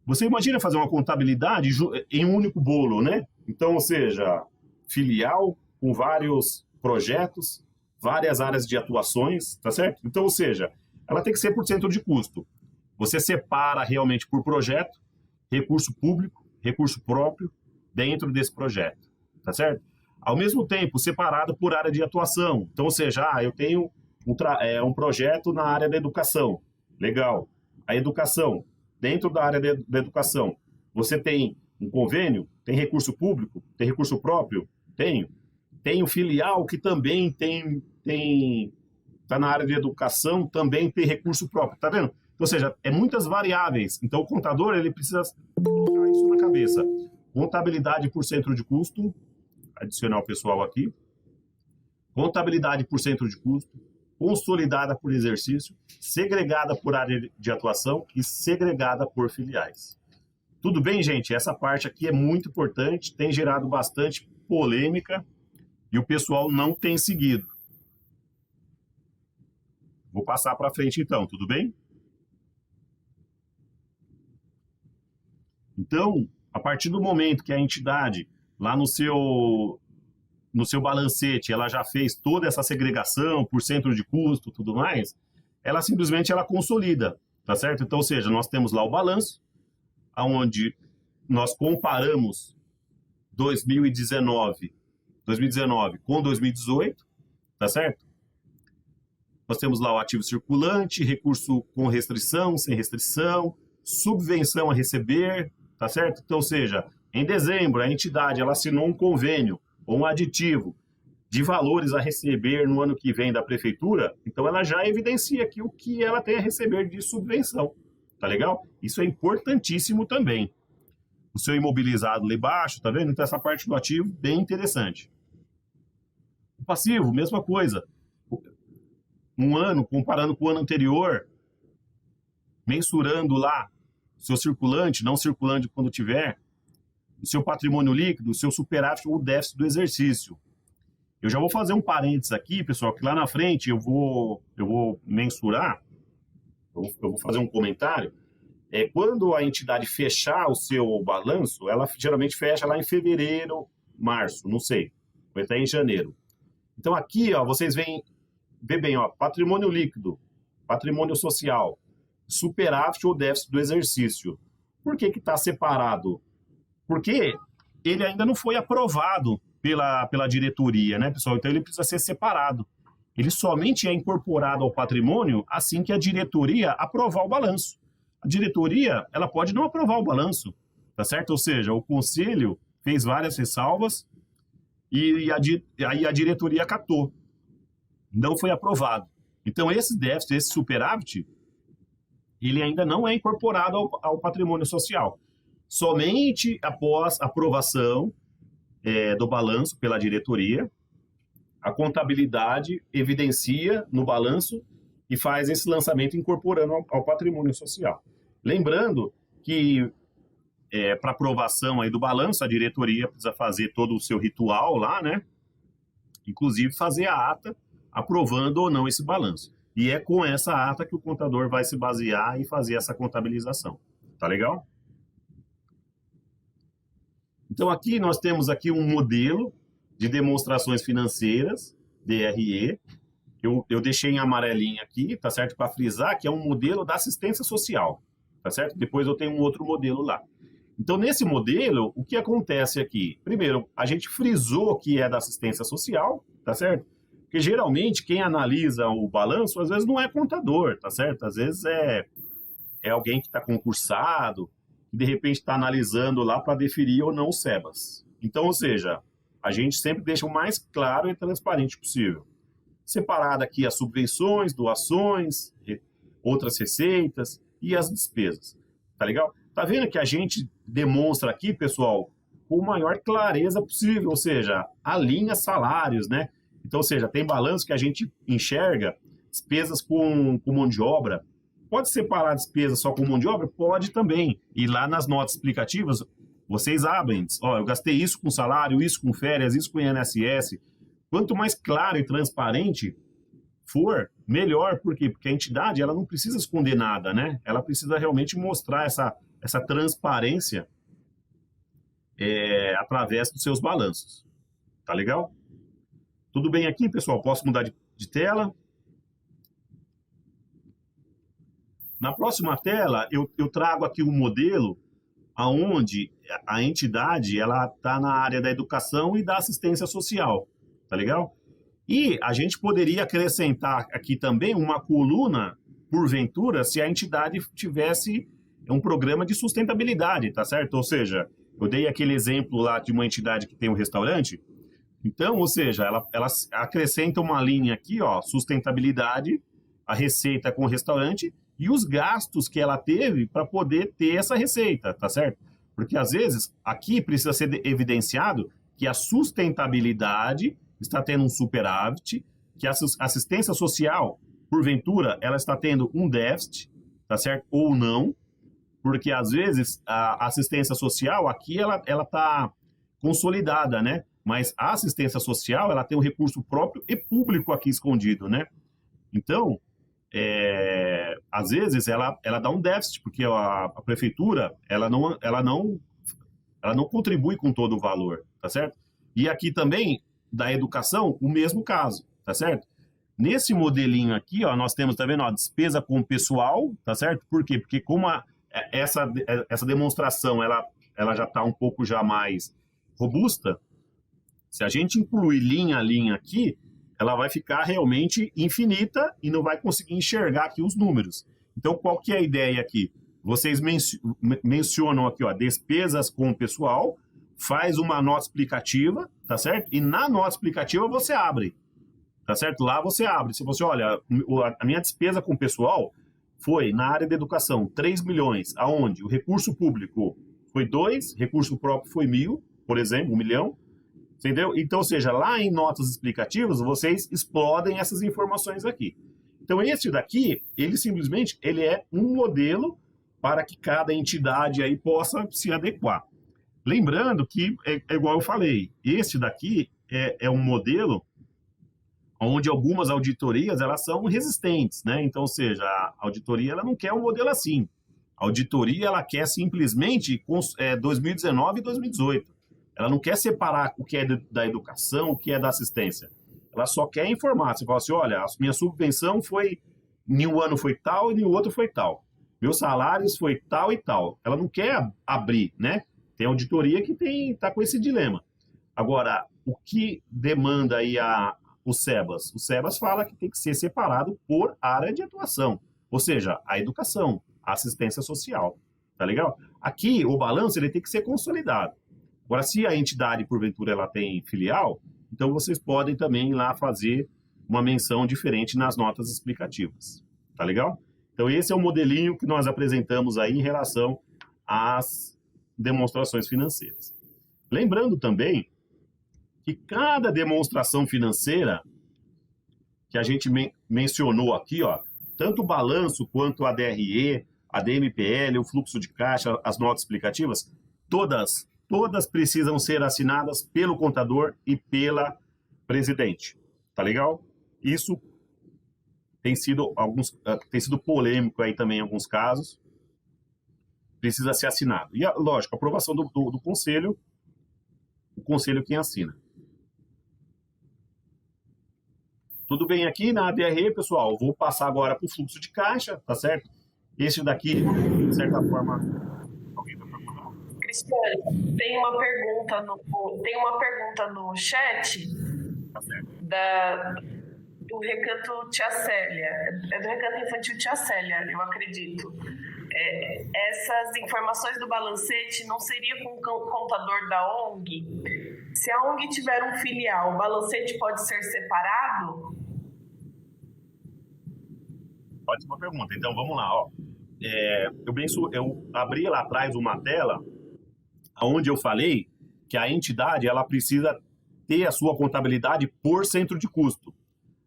Você imagina fazer uma contabilidade em um único bolo, né? Então, ou seja, filial com vários projetos, várias áreas de atuações, tá certo? Então, ou seja, ela tem que ser por centro de custo. Você separa realmente por projeto, recurso público, recurso próprio, dentro desse projeto, tá certo? Ao mesmo tempo, separado por área de atuação. Então, ou seja, eu tenho um projeto na área da educação. Legal. A educação, dentro da área da educação, você tem um convênio, tem recurso público, tem recurso próprio? Tenho. Tem um filial que também está na área de educação, também tem recurso próprio, tá vendo? Então, ou seja, é muitas variáveis. Então, o contador, ele precisa colocar isso na cabeça. Contabilidade por centro de custo, adicionar o pessoal aqui. Contabilidade por centro de custo, consolidada por exercício, segregada por área de atuação e segregada por filiais. Tudo bem, gente? Essa parte aqui é muito importante, tem gerado bastante polêmica e o pessoal não tem seguido. Vou passar para frente então, tudo bem? Então, a partir do momento que a entidade, lá no seu balancete, ela já fez toda essa segregação por centro de custo e tudo mais, ela simplesmente consolida, tá certo? Então, ou seja, nós temos lá o balanço, onde nós comparamos 2019 com 2018, tá certo? Nós temos lá o ativo circulante, recurso com restrição, sem restrição, subvenção a receber, tá certo? Então, ou seja, em dezembro, a entidade ela assinou um convênio ou um aditivo de valores a receber no ano que vem da prefeitura, então ela já evidencia aqui o que ela tem a receber de subvenção, tá legal? Isso é importantíssimo também. o seu imobilizado lá embaixo, tá vendo? Então, essa parte do ativo, bem interessante. O passivo, mesma coisa. Um ano, comparando com o ano anterior, mensurando lá seu circulante, não circulante quando tiver, o seu patrimônio líquido, o seu superávit ou déficit do exercício. Eu já vou fazer um parênteses aqui, pessoal, que lá na frente eu vou mensurar, eu vou fazer um comentário. Quando a entidade fechar o seu balanço, ela geralmente fecha lá em fevereiro, março, não sei, vai estar em janeiro. Então aqui, ó, vocês veem bem, ó, patrimônio líquido, patrimônio social, superávit ou déficit do exercício. Por que está separado? Porque ele ainda não foi aprovado pela diretoria, né, pessoal? Então ele precisa ser separado. Ele somente é incorporado ao patrimônio assim que a diretoria aprovar o balanço. A diretoria, ela pode não aprovar o balanço, tá certo? Ou seja, o conselho fez várias ressalvas e aí a diretoria acatou. Não foi aprovado. Então esse déficit, esse superávit, ele ainda não é incorporado ao patrimônio social. Somente após aprovação do balanço pela diretoria, a contabilidade evidencia no balanço e faz esse lançamento incorporando ao patrimônio social. Lembrando que para aprovação aí do balanço, a diretoria precisa fazer todo o seu ritual lá, né? Inclusive fazer a ata aprovando ou não esse balanço. E é com essa ata que o contador vai se basear e fazer essa contabilização. Tá legal? Então aqui nós temos aqui um modelo de demonstrações financeiras, DRE. Eu deixei em amarelinho aqui, tá certo? Para frisar que é um modelo da assistência social, tá certo? Depois eu tenho um outro modelo lá. Então, nesse modelo, o que acontece aqui? Primeiro, a gente frisou que é da assistência social, tá certo? Porque geralmente quem analisa o balanço, às vezes não é contador, tá certo? Às vezes é alguém que está concursado, que de repente está analisando lá para deferir ou não o SEBAS. Então, ou seja, a gente sempre deixa o mais claro e transparente possível. Separado aqui as subvenções, doações, outras receitas e as despesas. Tá legal? Tá vendo que a gente demonstra aqui, pessoal, com a maior clareza possível, ou seja, alinha salários, né? Então, ou seja, tem balanço que a gente enxerga despesas com mão de obra. Pode separar despesas só com mão de obra? Pode também. E lá nas notas explicativas, vocês abrem, ó, eu gastei isso com salário, isso com férias, isso com INSS. Quanto mais claro e transparente for, melhor. Por quê? Porque a entidade ela não precisa esconder nada, né? Ela precisa realmente mostrar essa transparência através dos seus balanços. Tá legal? Tudo bem aqui, pessoal? Posso mudar de tela? Na próxima tela, eu trago aqui um modelo onde a entidade ela está na área da educação e da assistência social. Tá legal? E a gente poderia acrescentar aqui também uma coluna, porventura, se a entidade tivesse um programa de sustentabilidade, tá certo? Ou seja, eu dei aquele exemplo lá de uma entidade que tem um restaurante. Então, ou seja, ela acrescenta uma linha aqui, ó, sustentabilidade, a receita com o restaurante e os gastos que ela teve para poder ter essa receita, tá certo? Porque às vezes aqui precisa ser evidenciado que a sustentabilidade está tendo um superávit, que a assistência social, porventura, ela está tendo um déficit, tá certo? Ou não, porque às vezes a assistência social aqui ela está consolidada, né? Mas a assistência social ela tem um recurso próprio e público aqui escondido, né? Então, às vezes ela dá um déficit, porque a prefeitura ela não contribui com todo o valor, tá certo? E aqui também da educação, o mesmo caso, tá certo? Nesse modelinho aqui, ó, nós temos, tá vendo, ó, despesa com pessoal, tá certo? Por quê? Porque como essa demonstração, ela já está um pouco já mais robusta, se a gente incluir linha a linha aqui, ela vai ficar realmente infinita e não vai conseguir enxergar aqui os números. Então, qual que é a ideia aqui? Vocês mencionam aqui, ó, despesas com pessoal, faz uma nota explicativa, tá certo? E na nota explicativa você abre, tá certo? Lá você abre. Se você olha, a minha despesa com pessoal foi na área de educação, 3 milhões, aonde o recurso público foi 2, recurso próprio foi 1.000, por exemplo, 1 milhão, entendeu? Então, ou seja, lá em notas explicativas, vocês explodem essas informações aqui. Então, esse daqui, ele simplesmente, ele é um modelo para que cada entidade aí possa se adequar. Lembrando que, é igual eu falei, esse daqui é um modelo onde algumas auditorias, elas são resistentes, né? Então, ou seja, a auditoria, ela não quer um modelo assim. A auditoria, ela quer simplesmente 2019 e 2018. Ela não quer separar o que é da educação, o que é da assistência. Ela só quer informar. Você fala assim, olha, a minha subvenção foi, em um ano foi tal e em outro foi tal. Meus salários foi tal e tal. Ela não quer abrir, né? Tem auditoria que tá com esse dilema. Agora, o que demanda aí o SEBAS? O SEBAS fala que tem que ser separado por área de atuação. Ou seja, a educação, a assistência social. Tá legal? Aqui, o balanço ele tem que ser consolidado. Agora, se a entidade, porventura, ela tem filial, então vocês podem também ir lá fazer uma menção diferente nas notas explicativas. Tá legal? Então, esse é o modelinho que nós apresentamos aí em relação às demonstrações financeiras. Lembrando também que cada demonstração financeira que a gente mencionou aqui, ó, tanto o balanço quanto a DRE, a DMPL, o fluxo de caixa, as notas explicativas, todas precisam ser assinadas pelo contador e pela presidente. Tá legal? Isso tem sido polêmico aí também em alguns casos. Precisa ser assinado. E, lógico, a aprovação do conselho, o conselho quem assina. Tudo bem aqui na DRE, pessoal? Vou passar agora para o fluxo de caixa, tá certo? Esse daqui, de certa forma... Alguém vai perguntar? Cristiane, tem uma pergunta no chat do Recanto Tia Célia. É do Recanto Infantil Tia Célia, eu acredito. Essas informações do balancete não seria com o contador da ONG? Se a ONG tiver um filial, o balancete pode ser separado? Pode ser uma pergunta. Então, vamos lá. Ó. Eu abri lá atrás uma tela onde eu falei que a entidade ela precisa ter a sua contabilidade por centro de custo.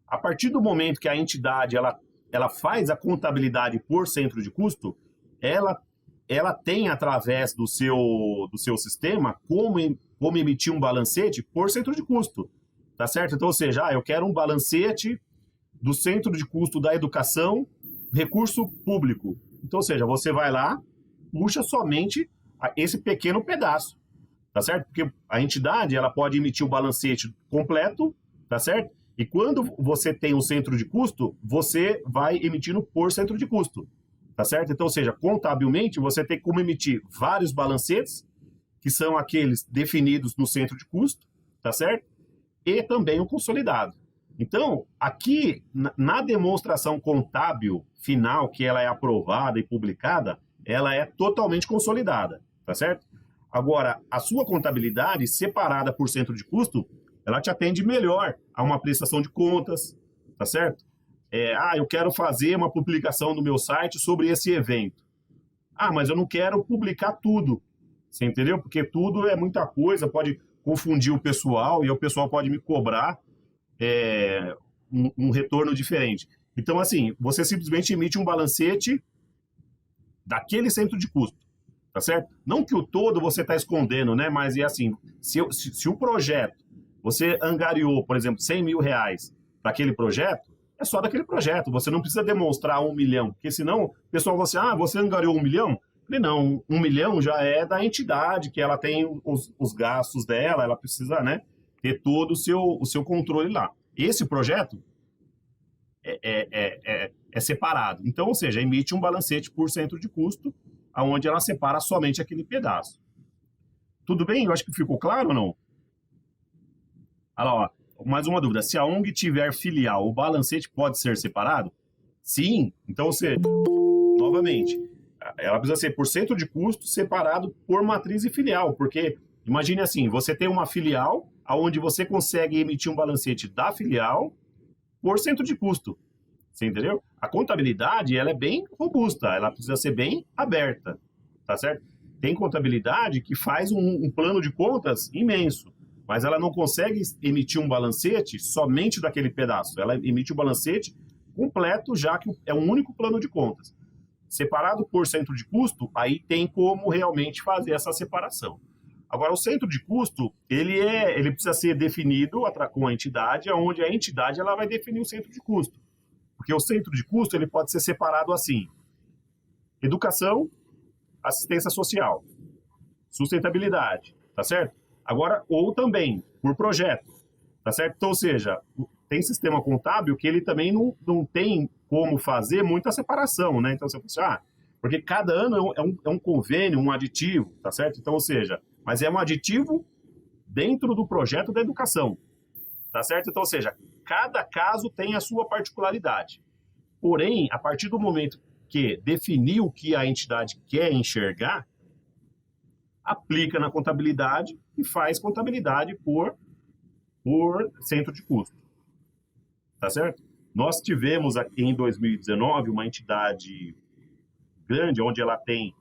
A partir do momento que a entidade ela faz a contabilidade por centro de custo, ela tem, através do seu sistema, como emitir um balancete por centro de custo. Tá certo? Então, ou seja, eu quero um balancete do centro de custo da educação, recurso público. Então, ou seja, você vai lá, puxa somente esse pequeno pedaço. Tá certo? Porque a entidade ela pode emitir o balancete completo, tá certo? E quando você tem um centro de custo, você vai emitindo por centro de custo. Tá certo? Então, ou seja, contabilmente, você tem como emitir vários balancetes, que são aqueles definidos no centro de custo, tá certo? E também o consolidado. Então, aqui, na demonstração contábil final, que ela é aprovada e publicada, ela é totalmente consolidada, tá certo? Agora, a sua contabilidade, separada por centro de custo, ela te atende melhor a uma prestação de contas, tá certo? Eu quero fazer uma publicação no meu site sobre esse evento. Mas eu não quero publicar tudo. Você entendeu? Porque tudo é muita coisa, pode confundir o pessoal e o pessoal pode me cobrar um retorno diferente. Então, assim, você simplesmente emite um balancete daquele centro de custo, tá certo? Não que o todo você está escondendo, né? Mas é assim, se o projeto, você angariou, por exemplo, 100 mil reais para aquele projeto, é só daquele projeto. Você não precisa demonstrar 1 milhão, porque senão o pessoal vai assim, você angariou 1 milhão? Eu falei, não, 1 milhão já é da entidade, que ela tem os gastos dela, ela precisa, né, ter todo o seu controle lá. Esse projeto é separado. Então, ou seja, emite um balancete por centro de custo, onde ela separa somente aquele pedaço. Tudo bem? Eu acho que ficou claro ou não? Olha lá, ó, mais uma dúvida. Se a ONG tiver filial, o balancete pode ser separado? Sim. Então, ou seja, novamente, ela precisa ser por centro de custo separado por matriz e filial, porque imagine assim, você tem uma filial onde você consegue emitir um balancete da filial por centro de custo. Você entendeu? A contabilidade ela é bem robusta, ela precisa ser bem aberta, tá certo? tem contabilidade que faz um plano de contas imenso, mas ela não consegue emitir um balancete somente daquele pedaço. Ela emite o balancete completo, já que é um único plano de contas. Separado por centro de custo, aí tem como realmente fazer essa separação. Agora, o centro de custo, ele precisa ser definido com a entidade, onde a entidade ela vai definir o centro de custo. Porque o centro de custo ele pode ser separado assim: educação, assistência social, sustentabilidade, tá certo? Agora, ou também por projeto, tá certo? Então, ou seja, tem sistema contábil que ele também não tem como fazer muita separação, né? Então, você fala assim, porque cada ano é um convênio, um aditivo, tá certo? Então, ou seja, mas é um aditivo dentro do projeto da educação, tá certo? Então, ou seja, cada caso tem a sua particularidade. Porém, a partir do momento que definiu o que a entidade quer enxergar, aplica na contabilidade e faz contabilidade por centro de custo. Tá certo? Nós tivemos aqui em 2019 uma entidade grande, onde ela tem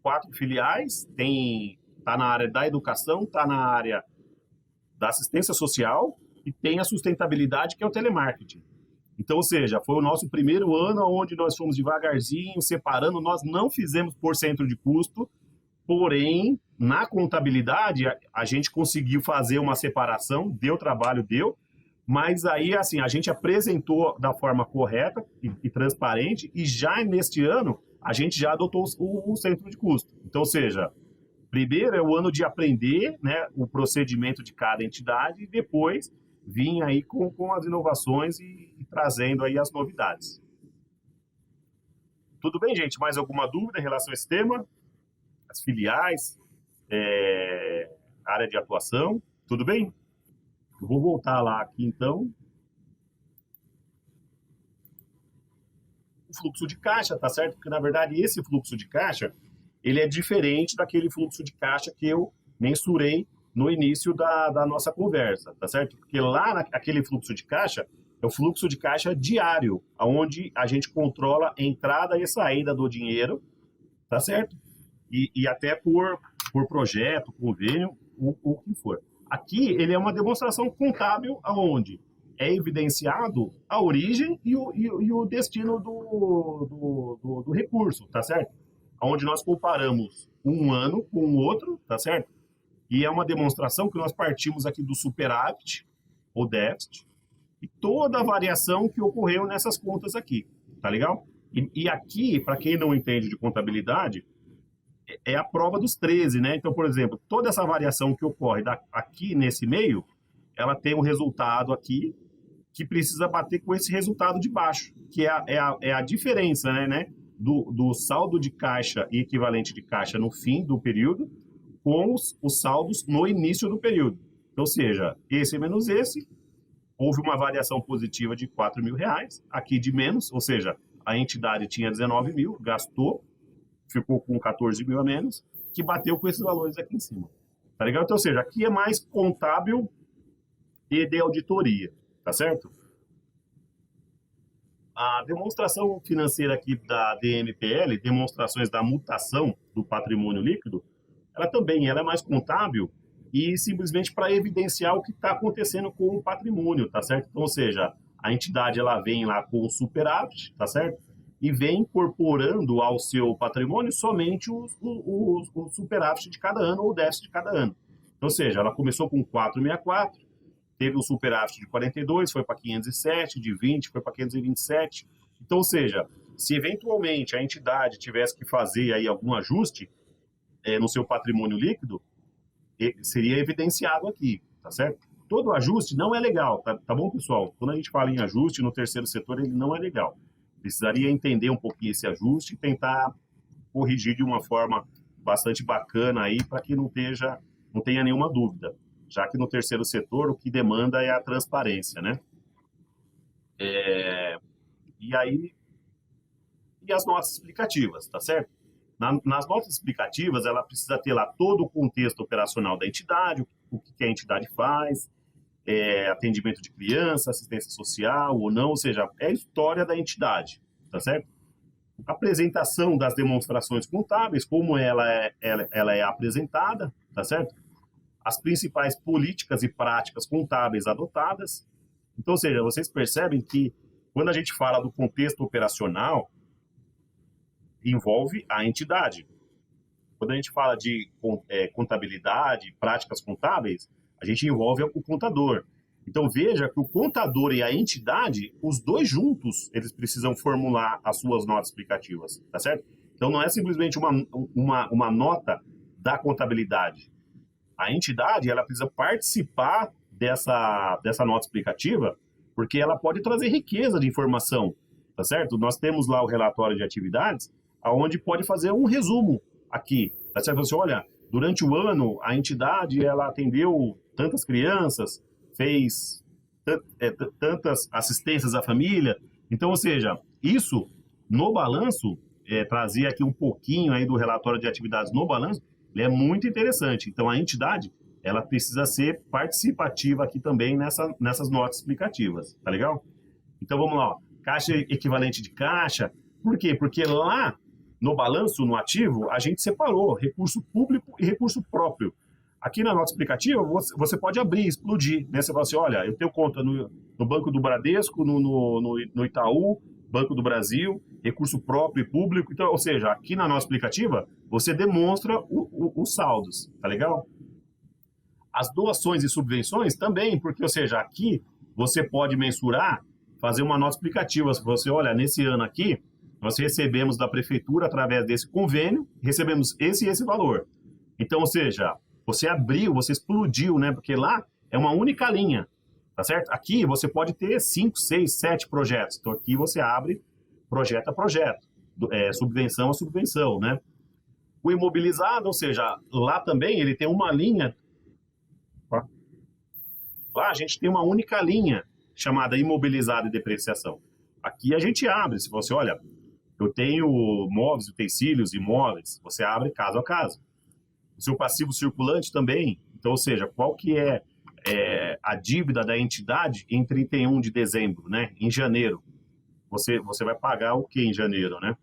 4 filiais, está na área da educação, está na área da assistência social e tem a sustentabilidade, que é o telemarketing. Então, ou seja, foi o nosso primeiro ano onde nós fomos devagarzinho, separando, nós não fizemos por centro de custo, porém, na contabilidade, a gente conseguiu fazer uma separação, deu trabalho, mas aí, assim, a gente apresentou da forma correta e transparente, e já neste ano, a gente já adotou o centro de custo. Então, ou seja, primeiro é o ano de aprender, né, o procedimento de cada entidade, e depois vir aí com as inovações e trazendo aí as novidades. Tudo bem, gente? Mais alguma dúvida em relação a esse tema? As filiais, área de atuação, tudo bem? Eu vou voltar lá aqui, então. O fluxo de caixa, tá certo? Porque, na verdade, esse fluxo de caixa, ele é diferente daquele fluxo de caixa que eu mensurei no início da nossa conversa, tá certo? Porque lá naquele fluxo de caixa, é o fluxo de caixa diário, onde a gente controla a entrada e saída do dinheiro, tá certo? E até por projeto, convênio, o que for. Aqui, ele é uma demonstração contábil onde é evidenciado a origem e o destino do recurso, tá certo? Onde nós comparamos um ano com o outro, tá certo? E é uma demonstração que nós partimos aqui do superávit, ou déficit, e toda a variação que ocorreu nessas contas aqui, tá legal? E aqui, para quem não entende de contabilidade, é a prova dos 13, né? Então, por exemplo, toda essa variação que ocorre aqui nesse meio, ela tem um resultado aqui que precisa bater com esse resultado de baixo, que é a diferença, né? Do saldo de caixa e equivalente de caixa no fim do período com os saldos no início do período. Ou seja, esse menos esse, houve uma variação positiva de R$4.000, aqui de menos, ou seja, a entidade tinha 19 mil, gastou, ficou com 14 mil a menos, que bateu com esses valores aqui em cima. Tá legal? Então, ou seja, aqui é mais contábil e de auditoria, tá certo? A demonstração financeira aqui da DMPL, demonstrações da mutação do patrimônio líquido, ela é mais contábil e simplesmente para evidenciar o que está acontecendo com o patrimônio, tá certo? Então, ou seja, a entidade ela vem lá com o superávit, tá certo? E vem incorporando ao seu patrimônio somente o superávit de cada ano ou o déficit de cada ano. Então, ou seja, ela começou com 464, teve um superávit de 42, foi para 507, de 20 foi para 527. Então, ou seja, se eventualmente a entidade tivesse que fazer aí algum ajuste no seu patrimônio líquido, seria evidenciado aqui, tá certo? Todo ajuste não é legal, tá bom, pessoal? Quando a gente fala em ajuste no terceiro setor, ele não é legal. Precisaria entender um pouquinho esse ajuste e tentar corrigir de uma forma bastante bacana aí para que não tenha nenhuma dúvida, já que no terceiro setor o que demanda é a transparência, né? E as notas explicativas, tá certo? Nas notas explicativas, ela precisa ter lá todo o contexto operacional da entidade, o que a entidade faz, atendimento de criança, assistência social ou não, ou seja, é a história da entidade, tá certo? apresentação das demonstrações contábeis, como ela é apresentada, tá certo? As principais políticas e práticas contábeis adotadas. Então, ou seja, vocês percebem que quando a gente fala do contexto operacional, envolve a entidade. Quando a gente fala de contabilidade, práticas contábeis, a gente envolve o contador. Então, veja que o contador e a entidade, os dois juntos, eles precisam formular as suas notas explicativas, tá certo? Então, não é simplesmente uma nota da contabilidade. A entidade, ela precisa participar dessa nota explicativa, porque ela pode trazer riqueza de informação, tá certo? Nós temos lá o relatório de atividades, onde pode fazer um resumo aqui, tá certo? Você olha, durante o ano, a entidade, ela atendeu tantas crianças, fez tantas assistências à família. Então, ou seja, isso no balanço, trazer aqui um pouquinho aí do relatório de atividades no balanço, ele é muito interessante. Então, a entidade, ela precisa ser participativa aqui também nessas notas explicativas, tá legal? Então, vamos lá, ó. Caixa equivalente de caixa. Por quê? Porque lá no balanço, no ativo, a gente separou recurso público e recurso próprio. Aqui na nota explicativa, você pode abrir, explodir, né? Você fala assim, olha, eu tenho conta no Banco do Bradesco, no Itaú, Banco do Brasil, recurso próprio e público. Então, ou seja, aqui na nota explicativa, você demonstra os saldos, tá legal? As doações e subvenções também, porque, ou seja, aqui você pode mensurar, fazer uma nota explicativa. Se você, olha, nesse ano aqui, nós recebemos da prefeitura, através desse convênio, recebemos esse e esse valor. Então, ou seja, você abriu, você explodiu, né? Porque lá é uma única linha, tá certo? Aqui você pode ter 5, 6, 7 projetos. Então aqui você abre projeto a projeto, subvenção a subvenção, né? O imobilizado, ou seja, lá também ele tem uma linha. Lá a gente tem uma única linha chamada imobilizado e depreciação. Aqui a gente abre, se você olha, eu tenho móveis, utensílios, imóveis, você abre caso a caso. O seu passivo circulante também, então, ou seja, qual que é a dívida da entidade em 31 de dezembro, né? Em janeiro. Você vai pagar o que em janeiro, né?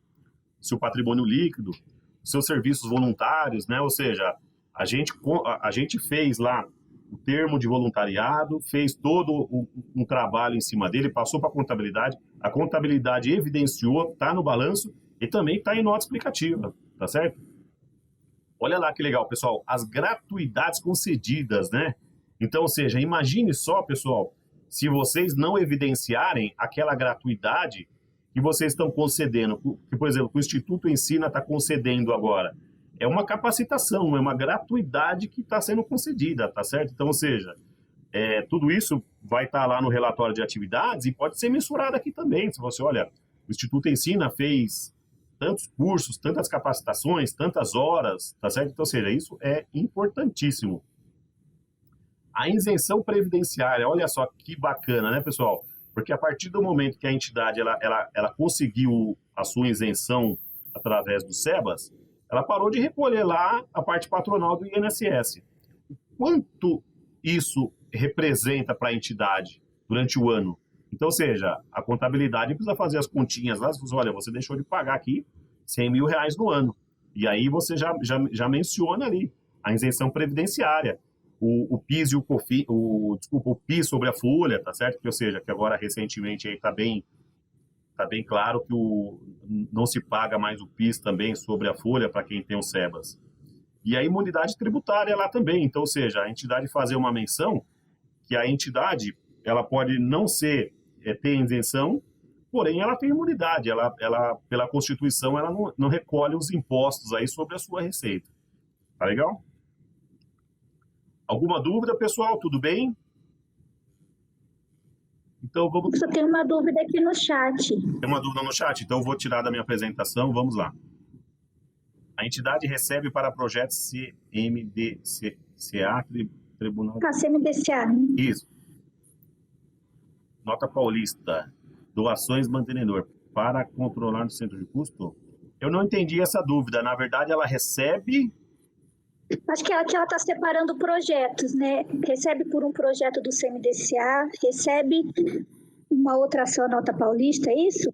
Seu patrimônio líquido, seus serviços voluntários, né? Ou seja, a gente fez lá o termo de voluntariado, fez todo um trabalho em cima dele, passou para a contabilidade evidenciou, está no balanço e também está em nota explicativa, tá certo? Olha lá que legal, pessoal, as gratuidades concedidas, né? Então, ou seja, imagine só, pessoal, se vocês não evidenciarem aquela gratuidade que vocês estão concedendo, que, por exemplo, o Instituto Ensina está concedendo agora. É uma capacitação, é uma gratuidade que está sendo concedida, tá certo? Então, ou seja, tudo isso vai estar lá no relatório de atividades e pode ser mensurado aqui também. Se você olha, o Instituto Ensina fez tantos cursos, tantas capacitações, tantas horas, tá certo? Então, ou seja, isso é importantíssimo. A isenção previdenciária, olha só que bacana, né, pessoal? Porque a partir do momento que a entidade ela conseguiu a sua isenção através do SEBAS, ela parou de recolher lá a parte patronal do INSS. Quanto isso representa para a entidade durante o ano? Então, ou seja, a contabilidade precisa fazer as continhas lá, olha, você deixou de pagar aqui R$100 mil no ano. E aí você já menciona ali a isenção previdenciária, o PIS e o PIS sobre a folha, tá certo? Ou seja, que agora recentemente aí tá bem claro que não se paga mais o PIS também sobre a folha para quem tem o SEBAS. E a imunidade tributária lá também. Então, ou seja, a entidade fazer uma menção que a entidade ela pode não ter isenção, porém ela tem imunidade, ela pela Constituição, ela não recolhe os impostos aí sobre a sua receita. Tá legal? Alguma dúvida, pessoal? Tudo bem? Então vamos... Só tem uma dúvida aqui no chat. Tem uma dúvida no chat? Então eu vou tirar da minha apresentação, vamos lá. A entidade recebe para projetos CMDCA, Tribunal... CMDCA. Isso. Nota Paulista, doações mantenedor para controlar no centro de custo? Eu não entendi essa dúvida. Na verdade, ela recebe... Acho que ela está separando projetos, né? Recebe por um projeto do CMDCA, recebe uma outra ação Nota Paulista, é isso?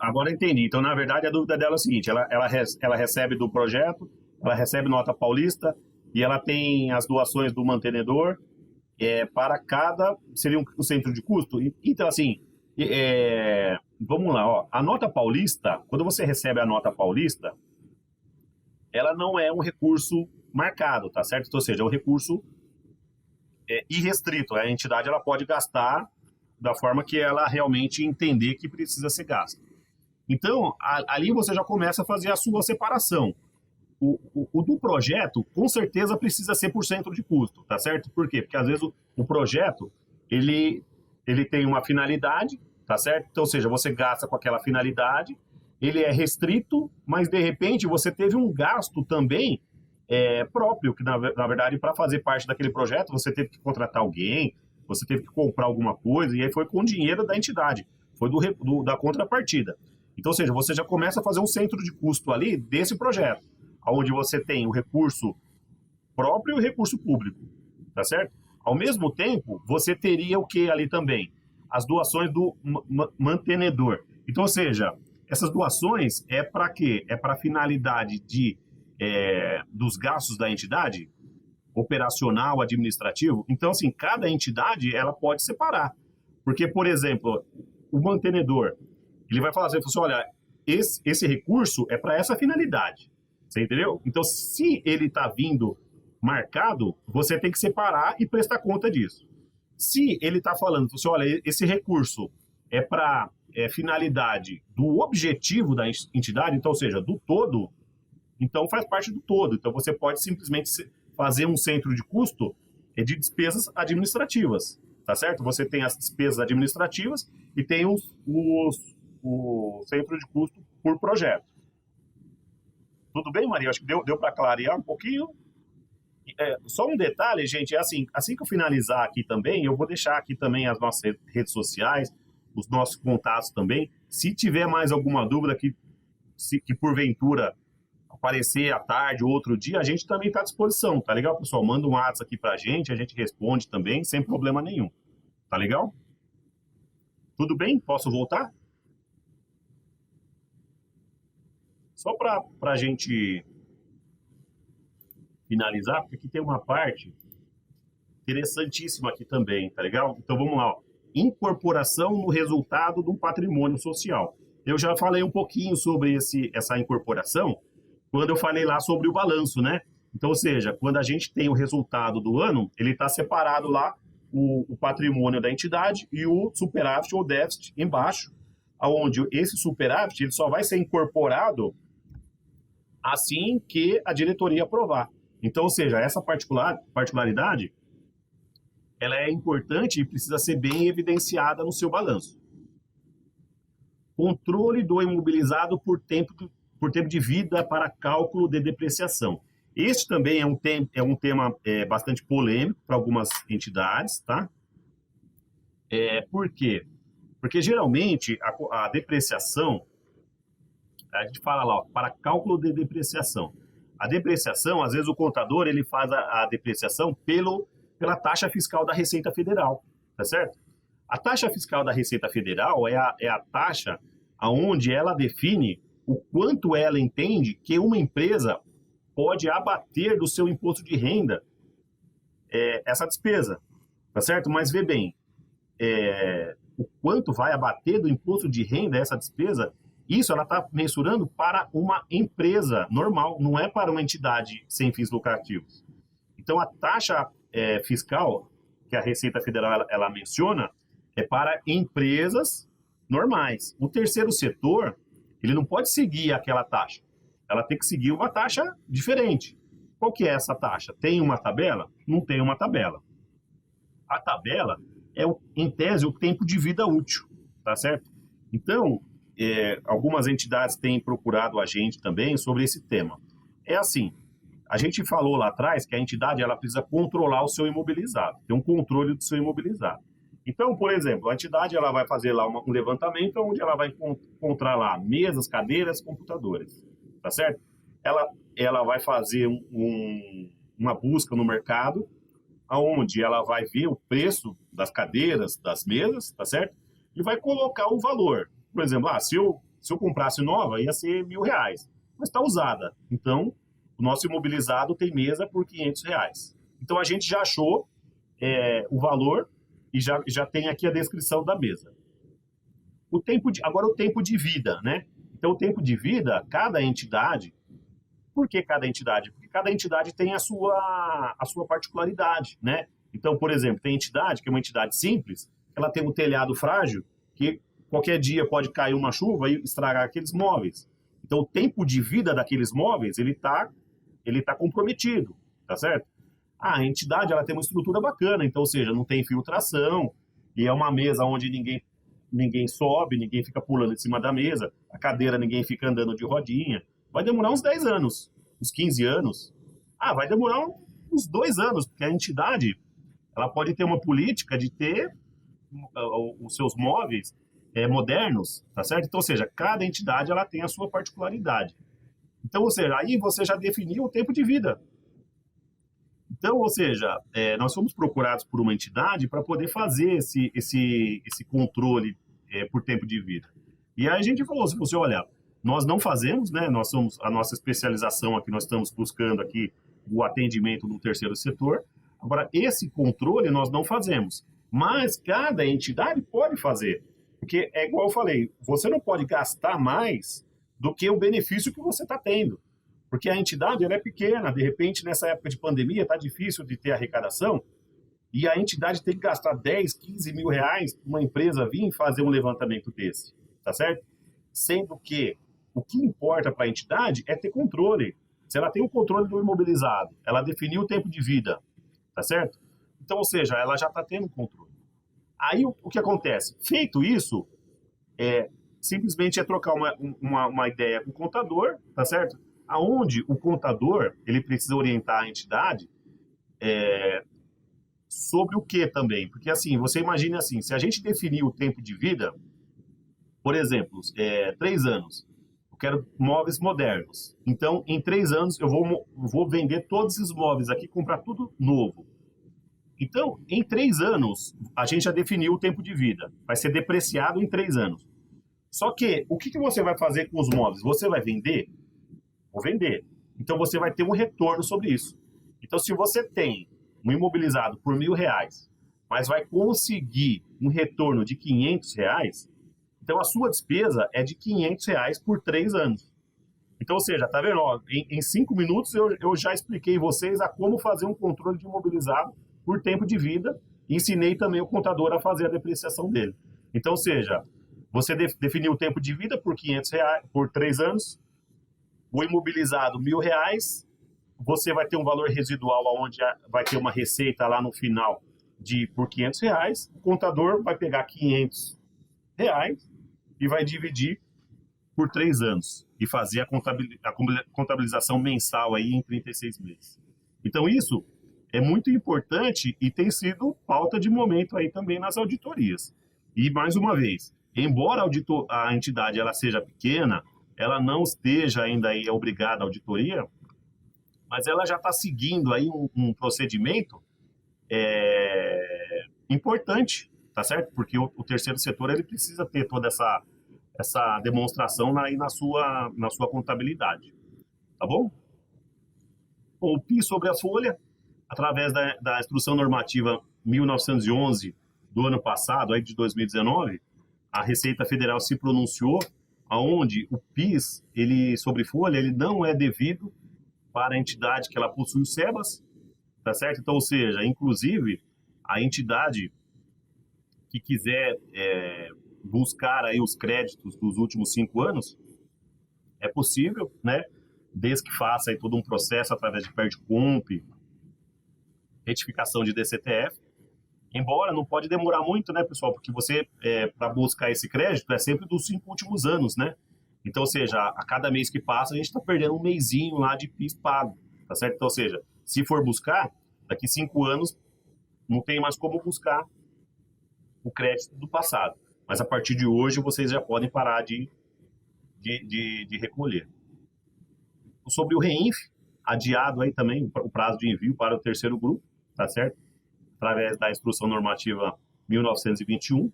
agora entendi. Então, na verdade, a dúvida dela é o seguinte, ela recebe do projeto, ela recebe nota paulista e ela tem as doações do mantenedor para cada... Seria um centro de custo? Então, assim, vamos lá, ó. A nota paulista, quando você recebe a nota paulista, ela não é um recurso marcado, tá certo? Então, ou seja, é um recurso irrestrito. A entidade ela pode gastar da forma que ela realmente entender que precisa ser gasto. Então, ali você já começa a fazer a sua separação. O do projeto, com certeza, precisa ser por centro de custo, tá certo? Por quê? Porque, às vezes, o projeto, ele tem uma finalidade, tá certo? Então, ou seja, você gasta com aquela finalidade, ele é restrito, mas, de repente, você teve um gasto também próprio, que, na verdade, para fazer parte daquele projeto, você teve que contratar alguém, você teve que comprar alguma coisa, e aí foi com o dinheiro da entidade, foi da contrapartida. Então, ou seja, você já começa a fazer um centro de custo ali desse projeto, onde você tem o recurso próprio e o recurso público, tá certo? Ao mesmo tempo, você teria o que ali também? As doações do mantenedor. Então, ou seja, essas doações é para quê? É para finalidade dos gastos da entidade, operacional, administrativo. Então, assim, cada entidade, ela pode separar. Porque, por exemplo, o mantenedor, ele vai falar assim, olha, esse recurso é para essa finalidade. Você entendeu? Então, se ele está vindo marcado, você tem que separar e prestar conta disso. Se ele está falando, você olha, esse recurso é para finalidade do objetivo da entidade, então, ou seja, do todo, então faz parte do todo. Então, você pode simplesmente fazer um centro de custo de despesas administrativas, tá certo? Você tem as despesas administrativas e tem o centro de custo por projeto. Tudo bem, Maria? Acho que deu para clarear um pouquinho. Só um detalhe, gente, assim que eu finalizar aqui também, eu vou deixar aqui também as nossas redes sociais, os nossos contatos também. Se tiver mais alguma dúvida que porventura aparecer à tarde ou outro dia, a gente também está à disposição, tá legal, pessoal? Manda um WhatsApp aqui pra gente, a gente responde também, sem problema nenhum. Tá legal? Tudo bem? Posso voltar? Só para a gente finalizar, porque aqui tem uma parte interessantíssima aqui também, tá legal? Então vamos lá, ó. Incorporação no resultado do patrimônio social. Eu já falei um pouquinho sobre essa incorporação quando eu falei lá sobre o balanço, né? Então, ou seja, quando a gente tem o resultado do ano, ele está separado lá o patrimônio da entidade e o superávit ou déficit embaixo, onde esse superávit ele só vai ser incorporado assim que a diretoria aprovar. Então, ou seja, essa particularidade, ela é importante e precisa ser bem evidenciada no seu balanço. Controle do imobilizado por tempo de vida para cálculo de depreciação. Este também é um tema bastante polêmico para algumas entidades, tá? Por quê? Porque geralmente a depreciação, a gente fala lá, ó, para cálculo de depreciação. A depreciação, às vezes o contador ele faz a depreciação pela taxa fiscal da Receita Federal, tá certo? A taxa fiscal da Receita Federal é a taxa onde ela define o quanto ela entende que uma empresa pode abater do seu imposto de renda essa despesa, tá certo? Mas vê bem, o quanto vai abater do imposto de renda essa despesa, isso ela está mensurando para uma empresa normal, não é para uma entidade sem fins lucrativos. Então, a taxa fiscal que a Receita Federal ela menciona é para empresas normais. O terceiro setor, ele não pode seguir aquela taxa. Ela tem que seguir uma taxa diferente. Qual que é essa taxa? Tem uma tabela? Não tem uma tabela. A tabela é, em tese, o tempo de vida útil, tá certo? Então, algumas entidades têm procurado a gente também sobre esse tema. É assim, a gente falou lá atrás que a entidade ela precisa controlar o seu imobilizado, ter um controle do seu imobilizado. Então, por exemplo, a entidade ela vai fazer lá um levantamento onde ela vai encontrar lá mesas, cadeiras, computadores, tá certo? Ela vai fazer uma busca no mercado, onde ela vai ver o preço das cadeiras, das mesas, tá certo? E vai colocar o valor. Por exemplo, se Se eu comprasse nova, ia ser R$1.000, mas está usada. Então, o nosso imobilizado tem mesa por R$500. Então, a gente já achou o valor e já tem aqui a descrição da mesa. Agora, o tempo de vida, né? Então, o tempo de vida, cada entidade... Por que cada entidade? Porque cada entidade tem a sua particularidade, né? Então, por exemplo, tem entidade que é uma entidade simples, ela tem um telhado frágil, que qualquer dia pode cair uma chuva e estragar aqueles móveis. Então, o tempo de vida daqueles móveis, ele tá comprometido, tá certo? A entidade, ela tem uma estrutura bacana, então, ou seja, não tem filtração, e é uma mesa onde ninguém sobe, ninguém fica pulando em cima da mesa, a cadeira ninguém fica andando de rodinha. Vai demorar uns 10 anos, uns 15 anos. Vai demorar uns 2 anos, porque a entidade, ela pode ter uma política de ter os seus móveis modernos, tá certo? Então, ou seja, cada entidade, ela tem a sua particularidade. Então, ou seja, aí você já definiu o tempo de vida. Então, ou seja, nós fomos procurados por uma entidade para poder fazer esse controle por tempo de vida. E aí a gente falou assim, olha, nós não fazemos, né? Nós somos a nossa especialização aqui, nós estamos buscando aqui o atendimento do terceiro setor. Agora, esse controle nós não fazemos, mas cada entidade pode fazer. Porque é igual eu falei, você não pode gastar mais do que o benefício que você está tendo. Porque a entidade ela é pequena, de repente, nessa época de pandemia, está difícil de ter arrecadação, e a entidade tem que gastar 10, 15 mil reais para uma empresa vir fazer um levantamento desse, tá certo? Sendo que o que importa para a entidade é ter controle. Se ela tem o controle do imobilizado, ela definiu o tempo de vida, tá certo? Então, ou seja, ela já está tendo controle. Aí, o que acontece? Feito isso, simplesmente é trocar uma ideia com o contador, tá certo? Aonde o contador, ele precisa orientar a entidade sobre o que também? Porque, assim, você imagina assim, se a gente definir o tempo de vida, por exemplo, 3 anos, eu quero móveis modernos. Então, em 3 anos, eu vou vender todos esses móveis aqui, comprar tudo novo. Então, em 3 anos, a gente já definiu o tempo de vida. Vai ser depreciado em 3 anos. Só que, o que você vai fazer com os móveis? Você vai vender? Vou vender. Então, você vai ter um retorno sobre isso. Então, se você tem um imobilizado por R$1.000, mas vai conseguir um retorno de R$500, então a sua despesa é de R$500 por 3 anos. Então, ou seja, tá vendo? Ó, em 5 minutos eu já expliquei vocês a como fazer um controle de imobilizado por tempo de vida e ensinei também o contador a fazer a depreciação dele. Então, ou seja, você definiu o tempo de vida por R$500 por 3 anos, o imobilizado R$1.000, você vai ter um valor residual onde vai ter uma receita lá no final por R$500, o contador vai pegar R$500 e vai dividir por 3 anos e fazer a contabilização mensal aí em 36 meses. Então isso é muito importante e tem sido pauta de momento aí também nas auditorias. E mais uma vez, embora a entidade ela seja pequena, ela não esteja ainda aí obrigada à auditoria, mas ela já está seguindo aí um procedimento importante, tá certo? Porque o terceiro setor ele precisa ter toda essa demonstração aí na sua contabilidade, tá bom? O PIS sobre a folha, através da Instrução Normativa 1911 do ano passado, aí de 2019, a Receita Federal se pronunciou aonde o PIS sobre folha ele não é devido para a entidade que ela possui o SEBAS, tá certo? Então, ou seja, inclusive, a entidade que quiser buscar aí os créditos dos últimos 5 anos, é possível, né? Desde que faça aí todo um processo através de PERDCOMP, retificação de DCTF, embora não pode demorar muito, né, pessoal? Porque você, para buscar esse crédito, é sempre dos 5 últimos anos, né? Então, ou seja, a cada mês que passa, a gente está perdendo um mesinho lá de PIS pago, tá certo? Então, ou seja, se for buscar, daqui 5 anos, não tem mais como buscar o crédito do passado. Mas a partir de hoje, vocês já podem parar de recolher. Sobre o REINF, adiado aí também o prazo de envio para o terceiro grupo, tá certo? Através da Instrução Normativa 1921,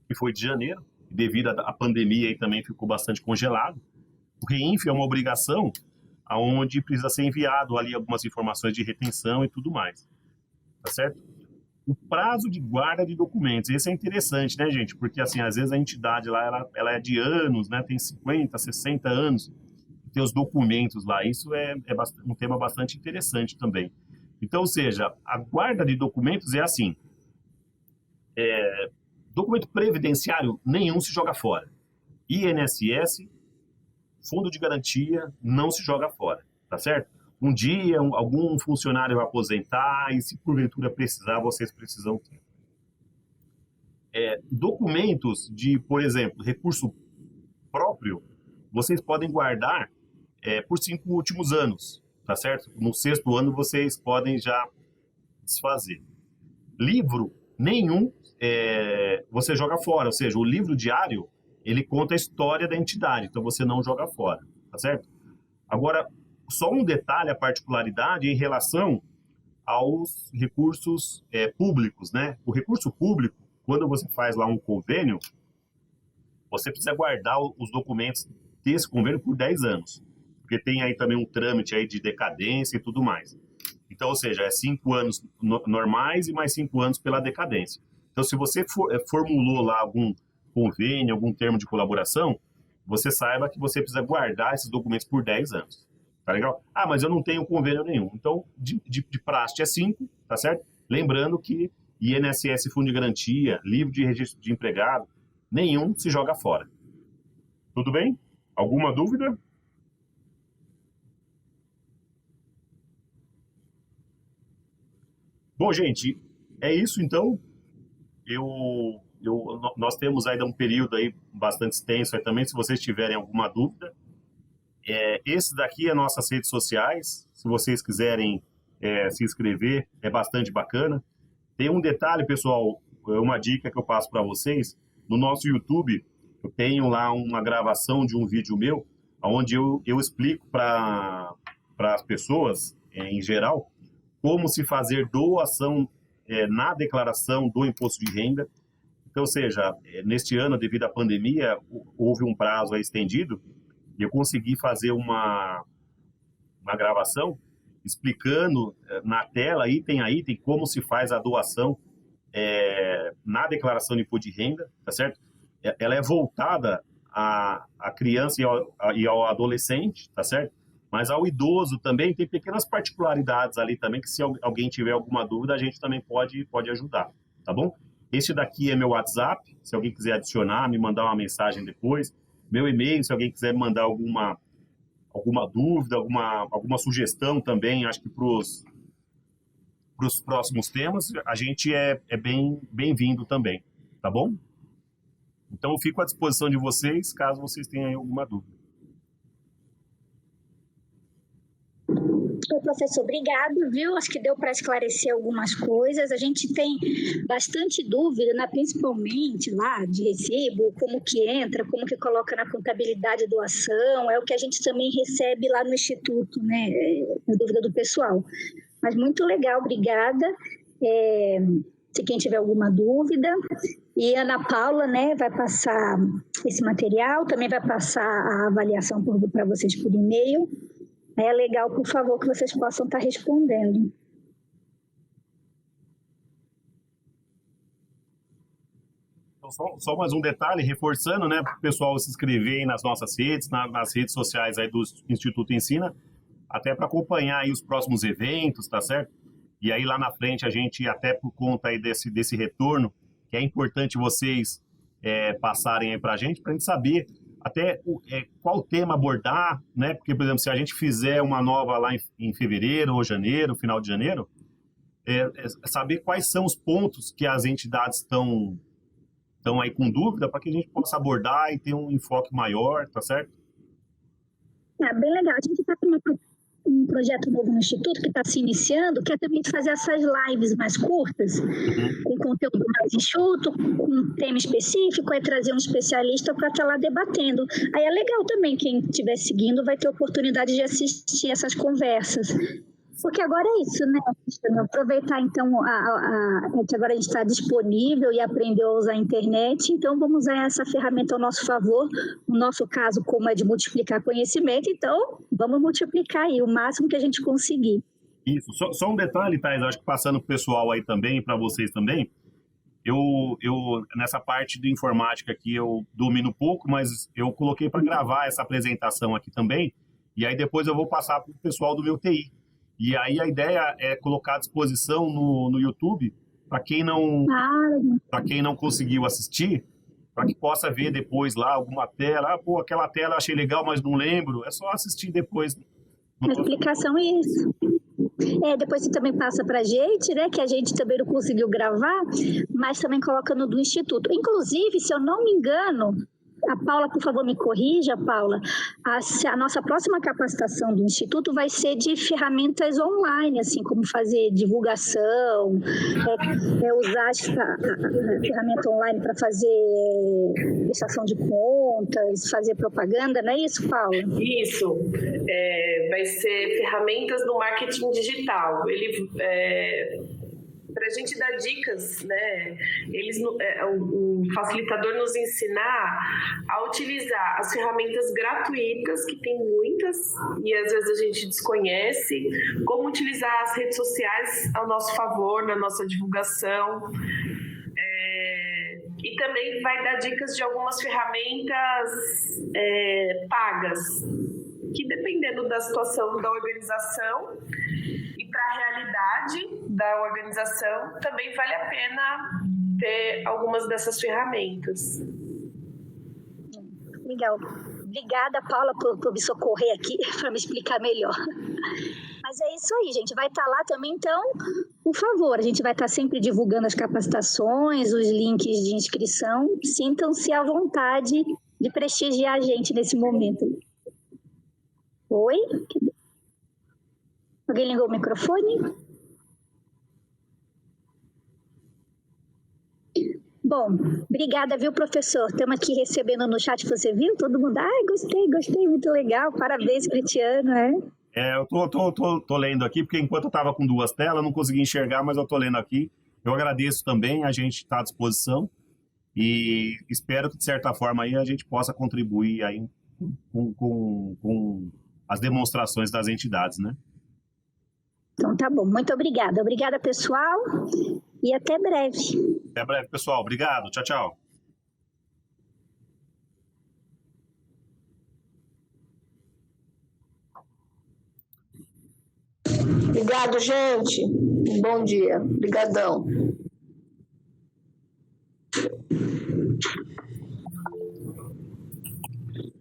que foi de janeiro, devido à pandemia aí também ficou bastante congelado. O REINF é uma obrigação aonde precisa ser enviado ali algumas informações de retenção e tudo mais, tá certo? O prazo de guarda de documentos, esse é interessante, né, gente? Porque, assim, às vezes a entidade lá, ela é de anos, né? Tem 50, 60 anos, tem os documentos lá. Isso é um tema bastante interessante também. Então, ou seja, a guarda de documentos é assim, documento previdenciário, nenhum se joga fora. INSS, fundo de garantia, não se joga fora, tá certo? Um dia, algum funcionário vai aposentar e, se porventura precisar, vocês precisam ter. Documentos de, por exemplo, recurso próprio, vocês podem guardar por 5 últimos anos, tá certo? No 6º ano, vocês podem já desfazer. Livro, nenhum você joga fora, ou seja, o livro diário, ele conta a história da entidade, então você não joga fora, tá certo? Agora, só um detalhe, a particularidade em relação aos recursos públicos, né? O recurso público, quando você faz lá um convênio, você precisa guardar os documentos desse convênio por 10 anos, porque tem aí também um trâmite aí de decadência e tudo mais. Então, ou seja, é 5 anos normais e mais 5 anos pela decadência. Então, se você formulou lá algum convênio, algum termo de colaboração, você saiba que você precisa guardar esses documentos por 10 anos. Tá legal? Ah, mas eu não tenho convênio nenhum. Então, de praxe é 5, tá certo? Lembrando que INSS, fundo de garantia, livro de registro de empregado, nenhum se joga fora. Tudo bem? Alguma dúvida? Bom, gente, é isso então. Nós temos ainda um período aí bastante extenso aí também, se vocês tiverem alguma dúvida. Esse daqui é nossas redes sociais, se vocês quiserem se inscrever, é bastante bacana. Tem um detalhe, pessoal, uma dica que eu passo para vocês, no nosso YouTube, eu tenho lá uma gravação de um vídeo meu, onde eu explico para as pessoas, em geral, como se fazer doação na declaração do imposto de renda. Então, ou seja, neste ano, devido à pandemia, houve um prazo aí estendido, e eu consegui fazer uma gravação explicando na tela, item a item, como se faz a doação na declaração de imposto de renda, tá certo? Ela é voltada à criança e ao adolescente, tá certo? Mas ao idoso também tem pequenas particularidades ali também, que se alguém tiver alguma dúvida, a gente também pode ajudar, tá bom? Este daqui é meu WhatsApp, se alguém quiser adicionar, me mandar uma mensagem depois. Meu e-mail, se alguém quiser mandar alguma dúvida, alguma sugestão também, acho que para os próximos temas, a gente é bem-vindo também, tá bom? Então, eu fico à disposição de vocês, caso vocês tenham alguma dúvida. Professor, obrigado, viu? Acho que deu para esclarecer algumas coisas. A gente tem bastante dúvida, né? Principalmente lá de recibo, como que entra, como que coloca na contabilidade a doação, é o que a gente também recebe lá no Instituto, né? A dúvida do pessoal. Mas muito legal, obrigada. Se quem tiver alguma dúvida. E a Ana Paula, né, vai passar esse material, também vai passar a avaliação para vocês por e-mail. É legal, por favor, que vocês possam estar respondendo. Então, só mais um detalhe, reforçando, né, para o pessoal se inscrever aí nas nossas redes, nas redes sociais aí do Instituto Ensina, até para acompanhar aí os próximos eventos, tá certo? E aí lá na frente a gente, até por conta aí desse retorno, que é importante vocês passarem aí para a gente saber até qual tema abordar, né? Porque, por exemplo, se a gente fizer uma nova lá em fevereiro ou janeiro, final de janeiro, saber quais são os pontos que as entidades estão aí com dúvida, para que a gente possa abordar e ter um enfoque maior, tá certo? Bem legal. A gente está com um projeto novo no Instituto que está se iniciando, que é também fazer essas lives mais curtas, com conteúdo mais enxuto, com um tema específico, aí trazer um especialista para estar lá debatendo. Aí é legal também, quem estiver seguindo vai ter oportunidade de assistir essas conversas. Porque agora é isso, né? Aproveitar, então, que agora a gente está disponível e aprendeu a usar a internet, então vamos usar essa ferramenta ao nosso favor. No nosso caso, como é de multiplicar conhecimento, então vamos multiplicar aí o máximo que a gente conseguir. Isso. Só um detalhe, Thais, acho que passando para o pessoal aí também, para vocês também, eu nessa parte de informática aqui eu domino pouco, mas eu coloquei para gravar essa apresentação aqui também, e aí depois eu vou passar para o pessoal do meu TI. E aí a ideia é colocar à disposição no YouTube para quem não conseguiu assistir, para que possa ver depois lá alguma tela. Ah, pô, aquela tela eu achei legal, mas não lembro. É só assistir depois. A explicação é isso. Depois você também passa para a gente, né, que a gente também não conseguiu gravar, mas também coloca no do Instituto. Inclusive, se eu não me engano, a Paula, por favor, me corrija, Paula, a nossa próxima capacitação do Instituto vai ser de ferramentas online, assim, como fazer divulgação, usar a ferramenta online para fazer prestação de contas, fazer propaganda, não é isso, Paula? Isso, vai ser ferramentas do marketing digital. Para a gente dar dicas, né? O facilitador nos ensinar a utilizar as ferramentas gratuitas, que tem muitas, e às vezes a gente desconhece, como utilizar as redes sociais ao nosso favor, na nossa divulgação. E também vai dar dicas de algumas ferramentas pagas, que dependendo da situação da organização e para a realidade da organização, também vale a pena ter algumas dessas ferramentas. Legal. Obrigada, Paula, por me socorrer aqui para me explicar melhor. Mas é isso aí, gente. Vai estar lá também, então, por favor, a gente vai estar sempre divulgando as capacitações, os links de inscrição. Sintam-se à vontade de prestigiar a gente nesse momento. Oi? Alguém ligou o microfone? Bom, obrigada, viu, professor? Estamos aqui recebendo no chat, você viu? Todo mundo, gostei, muito legal, parabéns, Cristiano, Eu tô lendo aqui, porque enquanto eu estava com duas telas, não consegui enxergar, mas eu tô lendo aqui. Eu agradeço também, a gente está à disposição e espero que, de certa forma, aí a gente possa contribuir aí com as demonstrações das entidades, né? Então tá bom, muito obrigada. Obrigada, pessoal, e até breve. Até breve, pessoal. Obrigado. Tchau, tchau. Obrigado, gente. Bom dia. Obrigadão.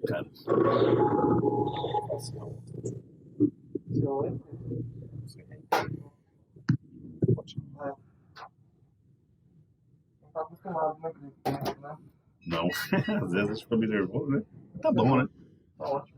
Cara. Não tá acostumado, né? Não. Às vezes a gente fica meio nervoso, né? Tá bom, né? Tá ótimo.